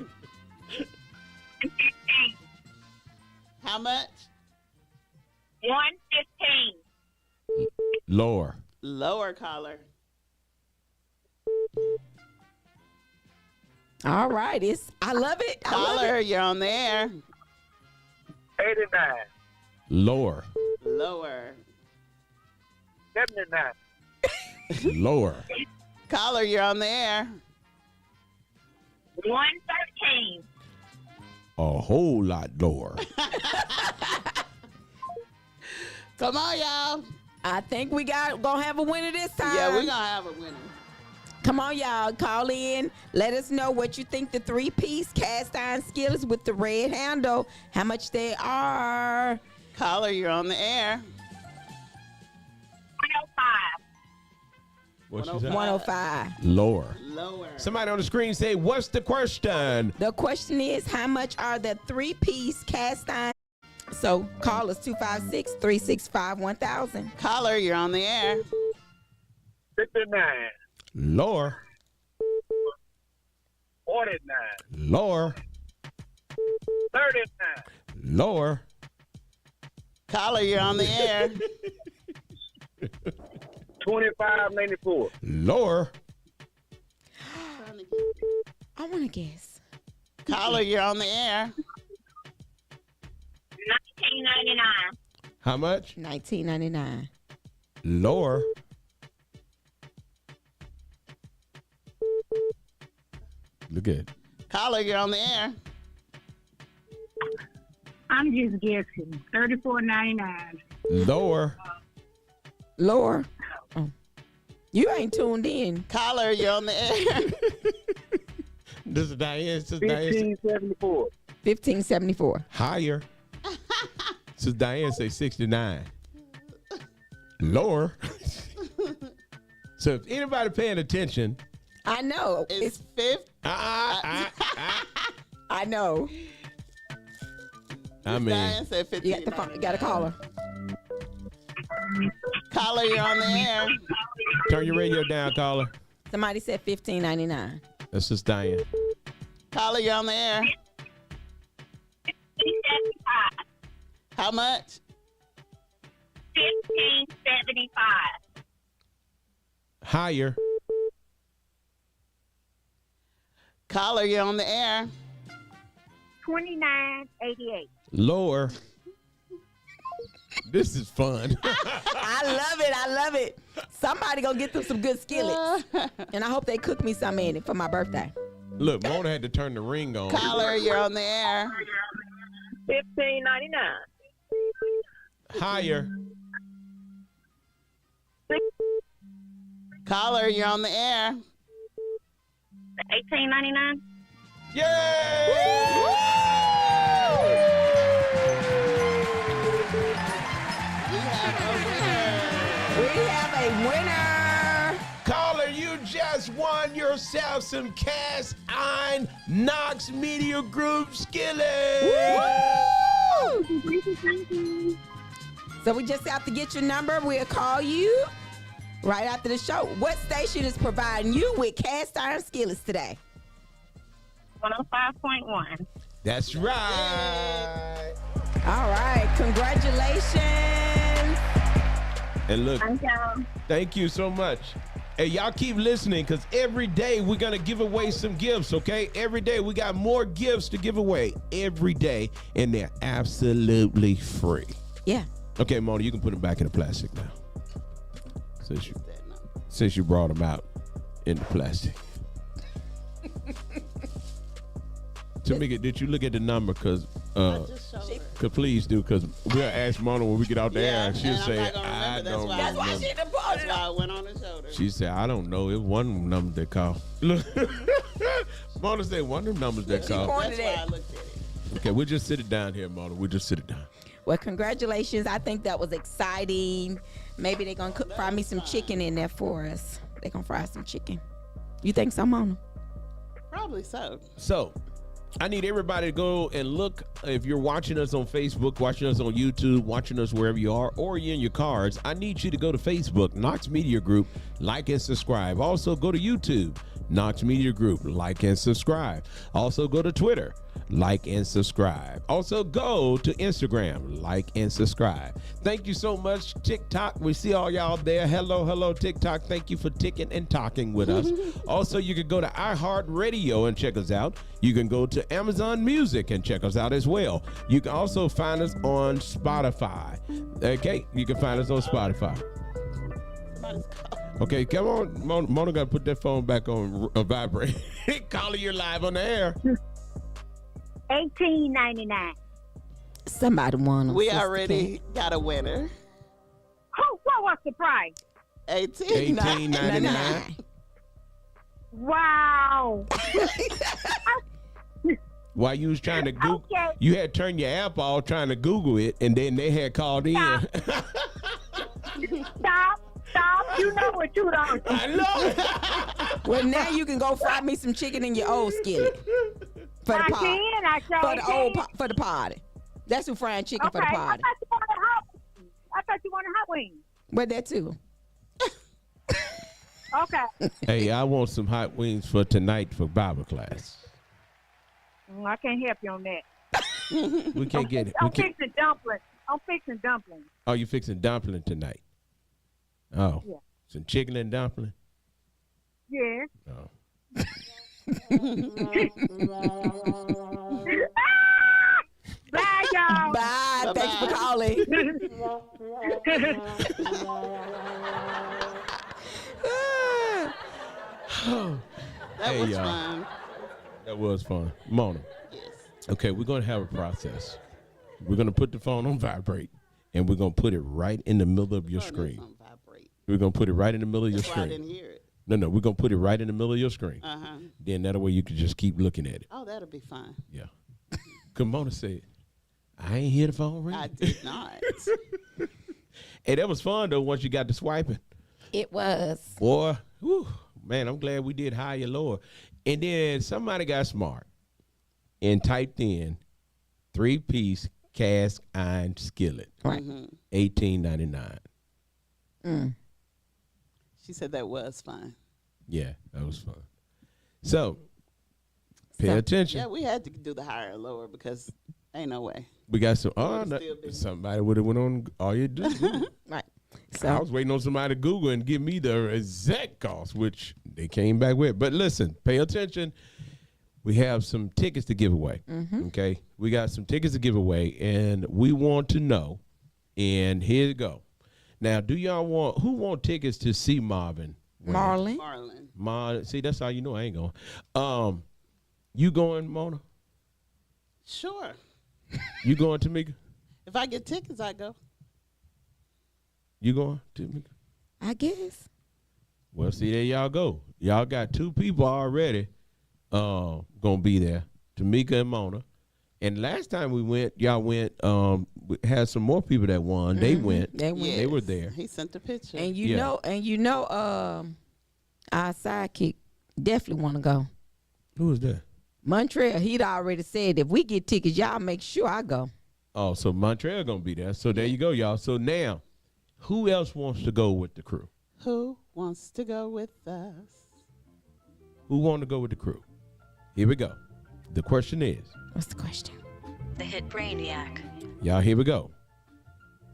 How much? 115. Lower. Lower caller. All right, I love it. I love Caller, it. you're on the air. 89. Lower. Lower. 79. Lower. Caller, you're on the air. 113. A whole lot lower. Come on, y'all. I think we gonna have a winner this time. Yeah, we're going to have a winner. Come on, y'all. Call in. Let us know what you think the 3-piece cast iron skillets with the red handle, how much they are. Caller, you're on the air. 105. What you say? 105. Lower. Lower. Somebody on the screen say, what's the question? The question is, how much are the 3-piece cast iron? So call us 256-365-1000. Caller, you're on the air. 59. Lower. 49. Lower. 39. Lower. Caller, you're on the air. 25.94. Lower. I want to guess. Caller, you're on the air. 1999. How much? $19.99. Lower. Look at it. Caller, you're on the air. I'm just guessing. $34.99. Lower. Lower. Oh. You ain't tuned in. Caller, you're on the air. This is Diane. This is Diane. 15.74. $15.74. Higher. So Diane say 69. Lower. So if anybody paying attention, I know. It's 50. I know. I mean, Diane said 50. You got the phone. You got a caller. Caller, you're on the air. turn your radio down, caller. Somebody said $15.99. That's just Diane. Caller, you're on the air. 1575. How much? 1575. Higher. Caller, you're on the air. 29.88. Lower. This is fun. I love it. I love it. Somebody gonna get them some good skillets. And I hope they cook me some in it for my birthday. Look, Mona had to turn the ring on. Caller, you're on the air. $15.99. Higher. Caller, you're on the air. $18.99. We have a winner. Caller, you just won yourself some cast iron Knox Media Group skillet. So we just have to get your number. We'll call you right after the show. What station is providing you with cast iron skillets today? 105.1. That's right. All right. Congratulations. And look, Thank y'all. thank you so much. Hey, y'all keep listening because every day we're going to give away some gifts, okay? Every day we got more gifts to give away every day, and they're absolutely free. Yeah. Okay, Mona, you can put them back in the plastic now. Since you brought them out in the plastic. Tamika, did you look at the number? Because please do, because we'll ask Mona when we get out the air, and she'll say, I don't remember. That's why she done brought it That's why I up. went on his shoulder. She said, I don't know. It one number they call. Look, Mona said one of them numbers they call. pointed That's why at. I looked at it. Okay, we'll just sit it down here, Mona. We'll just sit it down. Well, congratulations. I think that was exciting. Maybe they're going to fry me some chicken in there for us. They're going to fry some chicken. You think so, Mona? Probably so. So, I need everybody to go and look. If you're watching us on Facebook, watching us on YouTube, watching us wherever you are, or you're in your cars, I need you to go to Facebook, Knox Media Group, like and subscribe. Also, go to YouTube, Knox Media Group, like and subscribe. Also, go to Twitter, like and subscribe. Also, go to Instagram, like and subscribe. Thank you so much, TikTok. We see all y'all there. Hello, hello, TikTok. Thank you for ticking and talking with us. Also, you can go to iHeartRadio and check us out. You can go to Amazon Music and check us out as well. You can also find us on Spotify. Okay, you can find us on Spotify. Okay, come on. Mona got to put that phone back on vibrate. Calling you live on the air. $18.99. Somebody won them. We already got a winner. What was the price? $18.99. Wow. While you was trying to Google, Okay. you had turned your app off trying to Google it, and then they had called in. Stop. You know what you don't. I know. Well, now you can go fry me some chicken in your old skillet. For the I party. can. I sure For the can. old for the party. That's who frying chicken for the Okay, party. I thought you wanted hot wings. But that too. Okay. Hey, I want some hot wings for tonight for Bible class. I can't help you on that. We can't get it. I'm fixing dumplings. Oh, you fixing dumpling tonight? Oh, Yeah. some chicken and dumpling. Yeah. Oh. Bye, y'all. Bye. Thanks for calling. That Hey, was y'all. fun. That was fun. Mona. Yes. Okay, we're going to have a process. We're going to put the phone on vibrate, and we're going to put it right in the middle of your screen. We're going to put it right in the middle of your That's why I screen. didn't hear it. No, we're going to put it right in the middle of your screen. Uh-huh. Then that way you can just keep looking at it. Oh, that'll be fun. Yeah. Mona said, I ain't hear the phone ring. I did not. Hey, that was fun, though, once you got to swiping. It was. Boy, whew, man, I'm glad we did higher, lower. And then somebody got smart and typed in 3-piece cast iron skillet. Right. $18.99. She said that was fun. Yeah, that was fun. So, pay attention. Yeah, we had to do the higher or lower because ain't no way. We got some. would've still been- Somebody would have went on. All you do. Right. I was waiting on somebody to Google and give me the exact cost, which they came back with. But listen, pay attention. We have some tickets to give away. Okay, we got some tickets to give away, and we want to know. And here you go. Now, do y'all who want tickets to see Marvin? Marlon. See, that's how you know I ain't going. You going, Mona? Sure. You going, Tamika? If I get tickets, I go. You going, Tamika? I guess. Well, see, there y'all go. Y'all got 2 people already gonna be there, Tamika and Mona. And last time we went, y'all went, we had some more people that won. They went. They went. They were there. He sent the picture. And you know, our sidekick definitely want to go. Who was that? Montreal. He'd already said if we get tickets, y'all make sure I go. Oh, so Montreal gonna be there. So there you go, y'all. So now, who else wants to go with the crew? Who wants to go with us? Who want to go with the crew? Here we go. The question is. What's the question? The hit Brainiac. Y'all, here we go.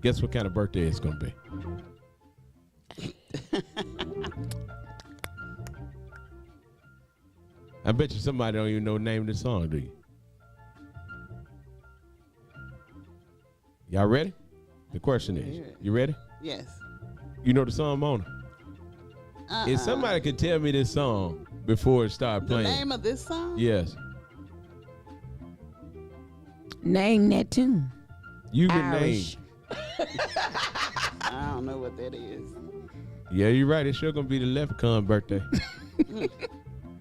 Guess what kind of birthday it's gonna be? I bet you somebody don't even know the name of the song, do you? Y'all ready? The question is, you ready? Yes. You know the song, Mona? If somebody could tell me this song before it started playing. The name of this song? Yes. Name that tune. You can Irish. name. I don't know what that is. Yeah, you're right. It's sure gonna be the Leprechaun birthday.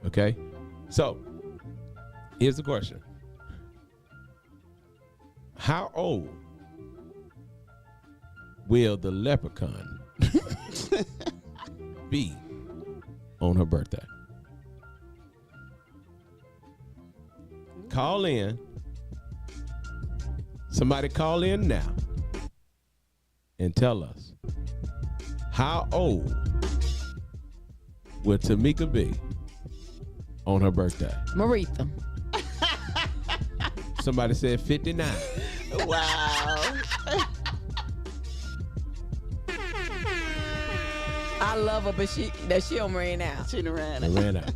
Okay. So, here's the question. How old will the Leprechaun be on her birthday? Call in. Somebody call in now and tell us, how old will Tamika be on her birthday? Maretha. Somebody said 59. Wow. I love her, but she don't ran out. She done ran I ran out.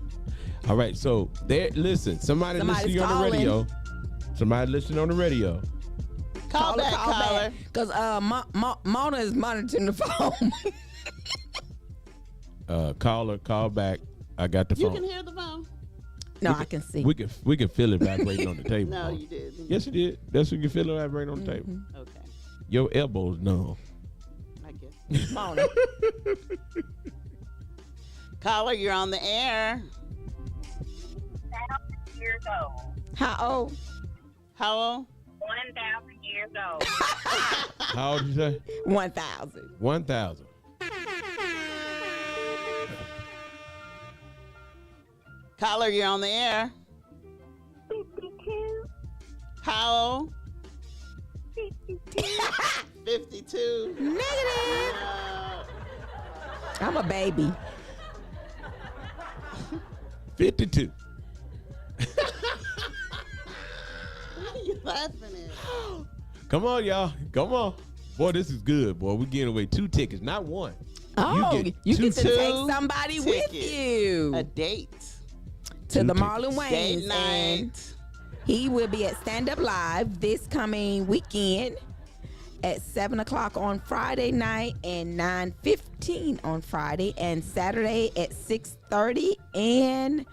All right, so there. Listen, somebody Somebody's listening on the calling. radio. Somebody listening on the radio. Call back, caller. Because Mona is monitoring the phone. Caller, call back. I got the You phone. can hear the phone. No, I can see. We can feel it vibrating on the table. No, you didn't. Yes, you did. That's what you can feel it vibrating on the table. Okay. Your elbows numb. I guess. Mona. Caller, you're on the air. 1,000 years old. How old? How old? 1,000 years old. How old you say? 1,000. 1,000. Caller, you're on the air. 52. How old? 52. 52. Negative. I'm a baby. 52. What are you laughing at? Come on, y'all. Come on. Boy, this is good, boy. We're getting away 2 tickets, not 1. Oh, you get to two take somebody with tickets. you. A date. To 2 the tickets. Marlon Wayans. Date And night. he will be at Stand Up Live this coming weekend at 7 o'clock on Friday night and 9:15 on Friday, and Saturday at 6:30 and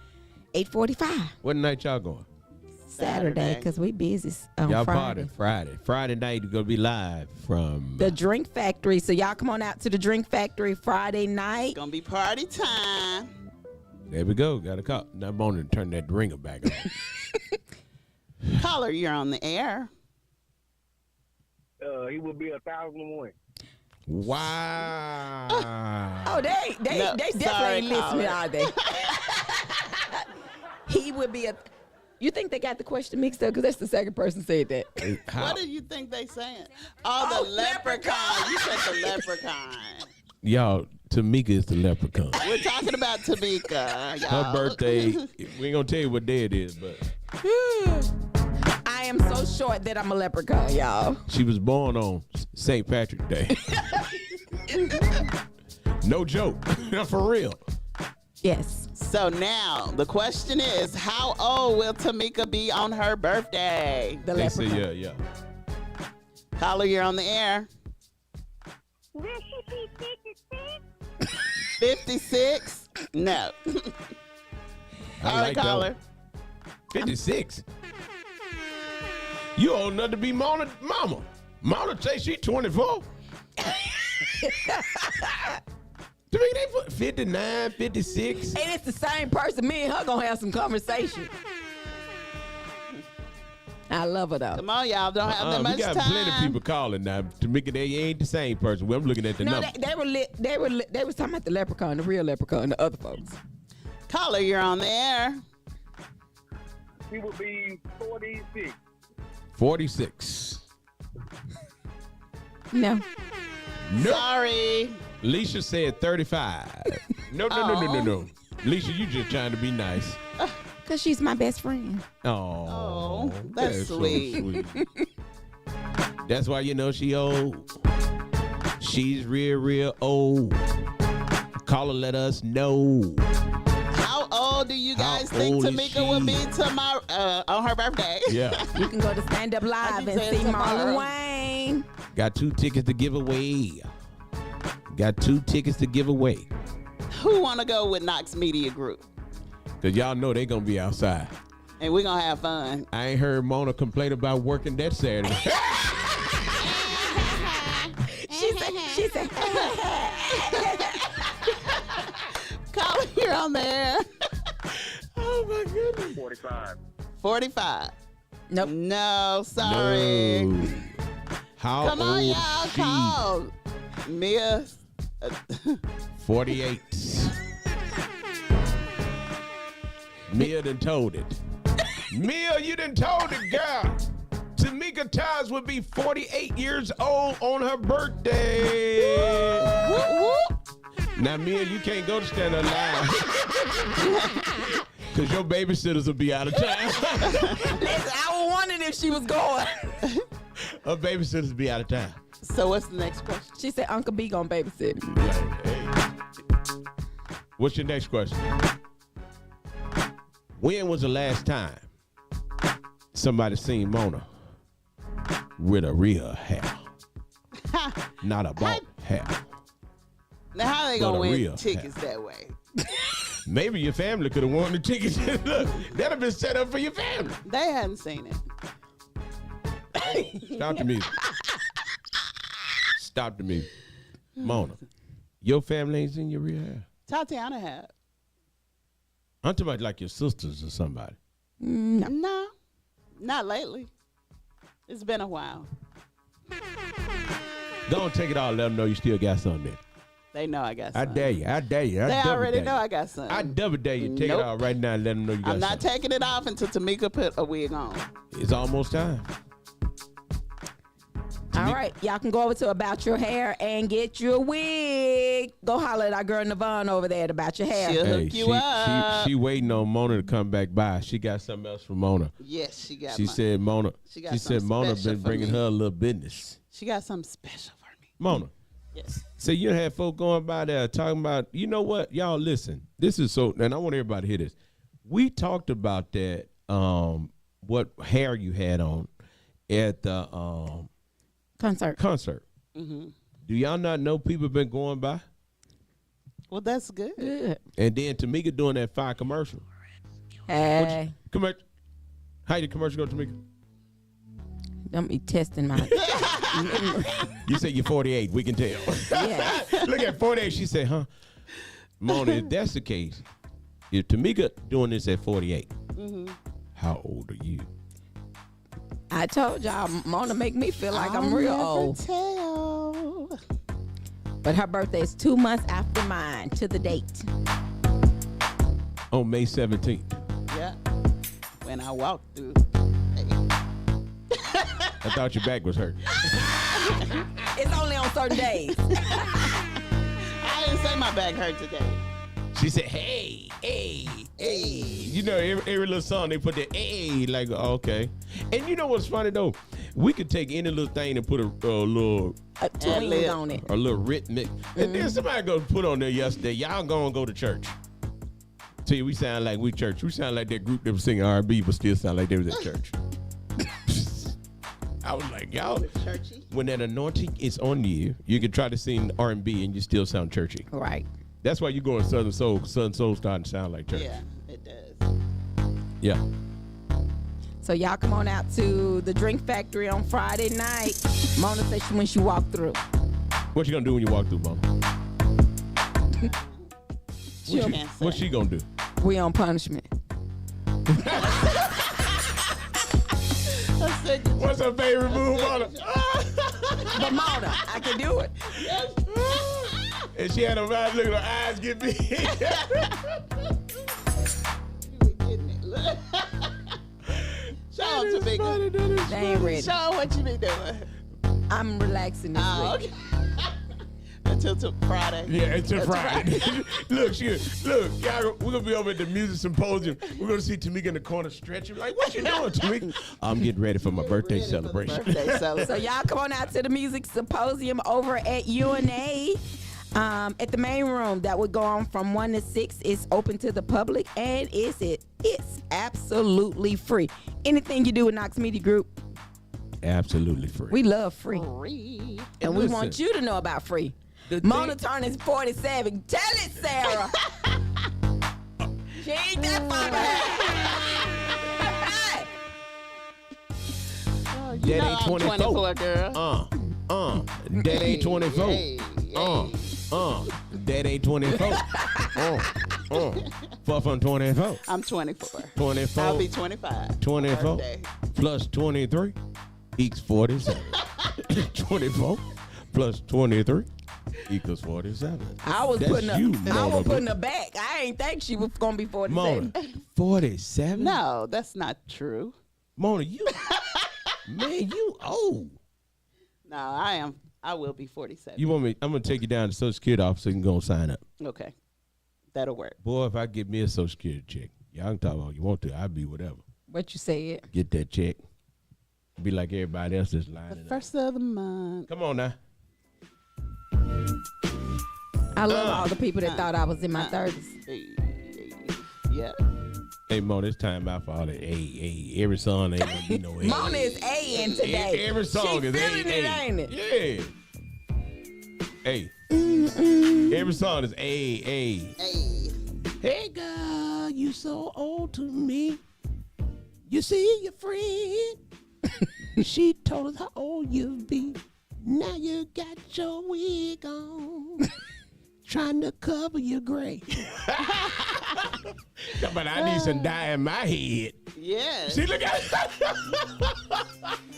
8:45. What night y'all going? Saturday, because we busy on Y'all Friday. party Friday. Friday night, you're going to be live from... The Drink Factory. So y'all come on out to the Drink Factory Friday night. Gonna be party time. There we go. Got a call. Now I'm on to turn that ringer back on. Caller, you're on the air. He will be 1,001. Wow. Oh, they No, definitely sorry, ain't listening, caller. are they? He would be a... You think they got the question mixed up? Because that's the second person said that. What do you think they saying? Oh, the leprechaun. You said the leprechaun. Y'all, Tamika is the leprechaun. We're talking about Tamika, y'all. Her birthday, we ain't going to tell you what day it is, but I am so short that I'm a leprechaun, y'all. she was born on St. Patrick's Day. No joke. For real. Yes. So now the question is, how old will Tamika be on her birthday? The They say, leprechaun. yeah. Caller, you're on the air. Will she be 56? 56? No. I All right, like that caller. one. 56. You old enough to be Mama. Mama say she 24. To me, they 59, 56. And it's the same person. Me and her gonna have some conversation. I love her though. Come on, y'all. Don't have that much we got time. plenty of people calling now. Tamika, they ain't the same person. Well, I'm looking at the No, number. they was talking about the leprechaun, the real leprechaun, the other folks. Caller, you're on the air. He would be 46. 46. No. Nope. Sorry. Leisha said 35. No. Leisha, you just trying to be nice. Because she's my best friend. Oh, that's sweet. So sweet. That's why you know she old. She's real old. Caller, let us know. How old do you guys think Tamika will be tomorrow on her birthday? Yeah. You can go to Stand Up Live and see Marlon Wayne. Got 2 tickets to give away. Who want to go with Knox Media Group? Because y'all know they going to be outside. And we're going to have fun. I ain't heard Mona complain about working that Saturday. She said. Call here on there. Oh, my goodness. 45. 45. Nope. No, sorry. No. How Come on, old y'all. she? Call. Mia. 48. Mia done told it. Mia, you done told it, girl. Tamika Taz would be 48 years old on her birthday. Whoop, whoop. Now, Mia, you can't go to Stand Up Live. Because your babysitters will be out of town. Listen, I was wondering if she was going. Her babysitters will be out of town. So what's the next question? She said Uncle B gonna babysit. What's your next question? When was the last time somebody seen Mona with a real hair? Not a bald hair. Now, how they going to But a win real tickets that way? Maybe your family could have won the tickets. Look, that'd have been set up for your family. They hadn't seen it. Stop the music. Stop the music. Mona, your family ain't seen your real hair. Tatiana had. I'm talking about like your sisters or somebody. No, not lately. It's been a while. Don't take it all. Let them know you still got something there. They know I got I some. dare you. They already know I got some. I double dare you. Take Nope. it out right now and let them know you got I'm not something. taking it off until Tamika put a wig on. It's almost time. All right, y'all can go over to About Your Hair and get your wig. Go holler at our girl Navon over there at About Your Hair. She'll hook you up. She waiting on Mona to come back by. She got something else for Mona. Yes, she got She mine. said Mona. She got She said something Mona special been for bringing me. her a little business. She got something special for me. Mona. Yes. So you had folk going by there talking about, you know what, y'all listen. This is so, and I want everybody to hear this. We talked about that, what hair you had on at the concert. Mm-hmm. Do y'all not know people been going by? Well, that's good. And then Tamika doing that fire commercial. Hey. Commercial. How did the commercial go, Tamika? Don't be testing my. You say you're 48. We can tell. Yeah. Look at 48. She said, huh? Mona, if that's the case, if Tamika doing this at 48, how old are you? I told y'all, Mona make me feel like I'm real old. Tell. But her birthday is 2 months after mine, to the date. On May 17th. Yeah. When I walked through. I thought your back was hurt. It's only on certain days. I didn't say my back hurt today. She said, hey. You know, every little song they put that hey, like, okay. And you know what's funny though? We could take any little thing and put a little twang on it. A little rhythmic. And then somebody go put on there yesterday, y'all gonna go to church. See, we sound like we church. We sound like that group that was singing R&B, but still sound like they was at church. I was like, y'all, when that anointing is on you, you can try to sing R&B and you still sound churchy. Right. That's why you go in Southern Soul. Southern Soul starting to sound like church. Yeah, it does. Yeah. So y'all come on out to the Drink Factory on Friday night. Mona said when she walked through. What you gonna do when you walk through, Mona? What's she gonna do? We on punishment. What's her favorite move on her? But Mona, I can do it. And she had a right look at her eyes get big. Show them to me. They ain't ready. Show 'em what you be doing. I'm relaxing this week. Okay. Until Friday. Yeah, until Friday. Look, y'all, we're gonna be over at the music symposium. We're gonna see Tamika in the corner stretching. Like, what you doing, Tamika? I'm getting ready for my birthday celebration. So y'all come on out to the music symposium over at UNA. At the main room that would go on from 1 to 6. It's open to the public and it's absolutely free. Anything you do with Knox Media Group, absolutely free. We love free. And we listen, want you to know about free. Mona turning 47. Tell it, Sarah. She ain't that far behind. You that know ain't I'm 24, girl. That ain't 24. That ain't 24. Fuck on 24. I'm 24. 24. I'll be 25. 24 Birthday. plus 23 equals 47. 24 plus 23 equals 47. I was That's putting you, I was Mona. putting her back. I ain't think she was gonna be 47. Mona, 47? No, that's not true. Mona, you man, you old. No, I am. I will be 47. You want me? I'm gonna take you down to the Social Security office so you can go and sign up. Okay, that'll work. Boy, if I get me a Social Security check, y'all can talk about you want to. I'll be whatever. What you said? Get that check. Be like everybody else that's lining The up. first of the month. Come on now. I love all the people that thought I was in my 30s. Yeah. Hey, Mona, it's time out for all that. Hey, every song ain't gonna be no A. Mona is A-ing today. Every song she is feeling A. it, ain't it? Yeah. Hey. Every song is A. Hey, girl, you so old to me. You see your friend. She told us how old you be. Now you got your wig on. Trying to cover your gray. But I need some dye in my head. Yes. See, look at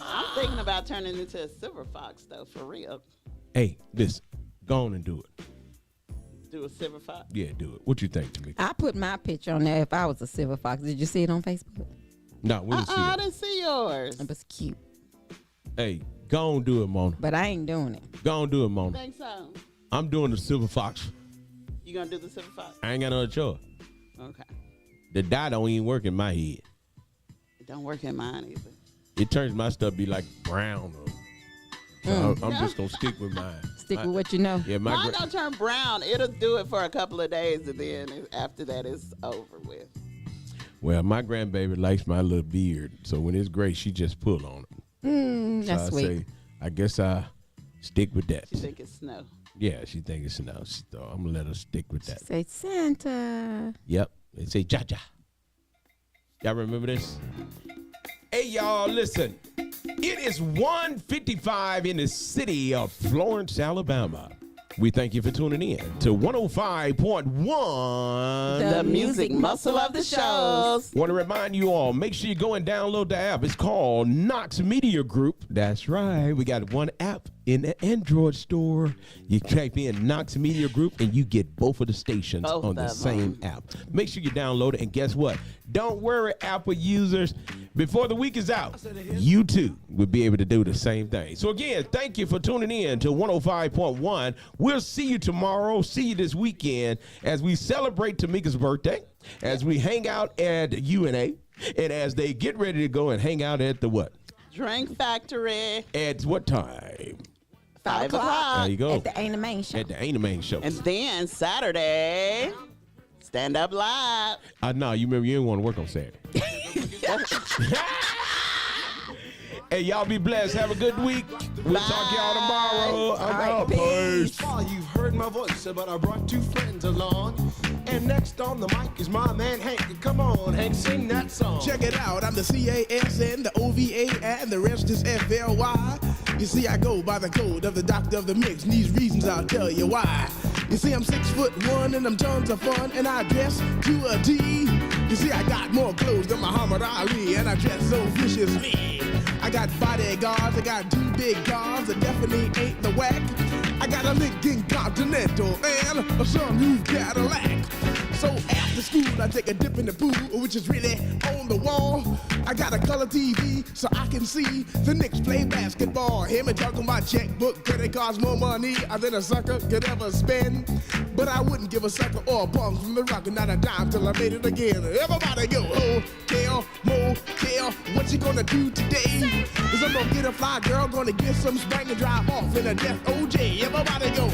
I'm thinking about turning into a silver fox, though, for real. Hey, listen, go on and do it. Do a silver fox? Yeah, do it. What you think, Tamika? I put my picture on there if I was a silver fox. Did you see it on Facebook? No, we didn't see I it. didn't see yours. It was cute. Hey, go on do it, Mona. But I ain't doing it. Go on do it, Mona. Think so? I'm doing the silver fox. You gonna do the silver fox? I ain't got no choice. Okay. The dye don't even work in my head. It don't work in mine either. It turns my stuff be like brown. So I'm just gonna stick with mine. Stick with what you know. Yeah, Mine don't turn brown. It'll do it for a couple of days, and then after that, it's over with. Well, my grandbaby likes my little beard, so when it's gray, she just pull on it. That's so sweet. Say, I guess I stick with that. She think it's snow. Yeah, she think it's snow. So I'm gonna let her stick with that. Say Santa. Yep. They say Jaja. Y'all remember this? Hey, y'all, listen. It is 1:55 in the city of Florence, Alabama. We thank you for tuning in to 105.1. The music muscle of the shows. Want to remind you all, make sure you go and download the app. It's called Knox Media Group. That's right. We got one app in the Android store. You type in Knox Media Group and you get both of the stations on the same app. Make sure you download it. And guess what? Don't worry, Apple users. Before the week is out, you too will be able to do the same thing. So again, thank you for tuning in to 105.1. We'll see you tomorrow. See you this weekend as we celebrate Tamika's birthday, as we hang out at UNA, and as they get ready to go and hang out at the what? Drink Factory. At what time? 5 o'clock. There you go. At the Ain't a Main Show. At the Ain't a Main Show. And then Saturday, Stand Up Live. No, you remember you didn't want to work on Saturday. Hey, y'all be blessed. Have a good week. We'll talk to y'all tomorrow. I'm out. Peace. Well, you've heard my voice, but I brought two friends along. And next on the mic is my man Hank. Come on, Hank, sing that song. Check it out. I'm the CASN, the OVA, and the rest is FLY. You see, I go by the code of the doctor of the mix. And these reasons I'll tell you why. You see, I'm 6'1" and I'm tons of fun, and I dress to a D. You see, I got more clothes than Muhammad Ali, and I dress so viciously. I got bodyguards, I got 2 big guns that definitely ain't the whack. I got a Lincoln Continental and a sunroof Cadillac. So after school, I take a dip in the pool, which is really on the wall. I got a color TV so I can see the Knicks play basketball. Him and talking about checkbook, credit cards, more money than a sucker could ever spend. But I wouldn't give a sucker or a bum from the rock and not a dime till I made it again. Everybody go, hotel, motel, what you gonna do today? Cause I'm gonna get a fly girl, gonna get some spank and drive off in a death OJ. Everybody go,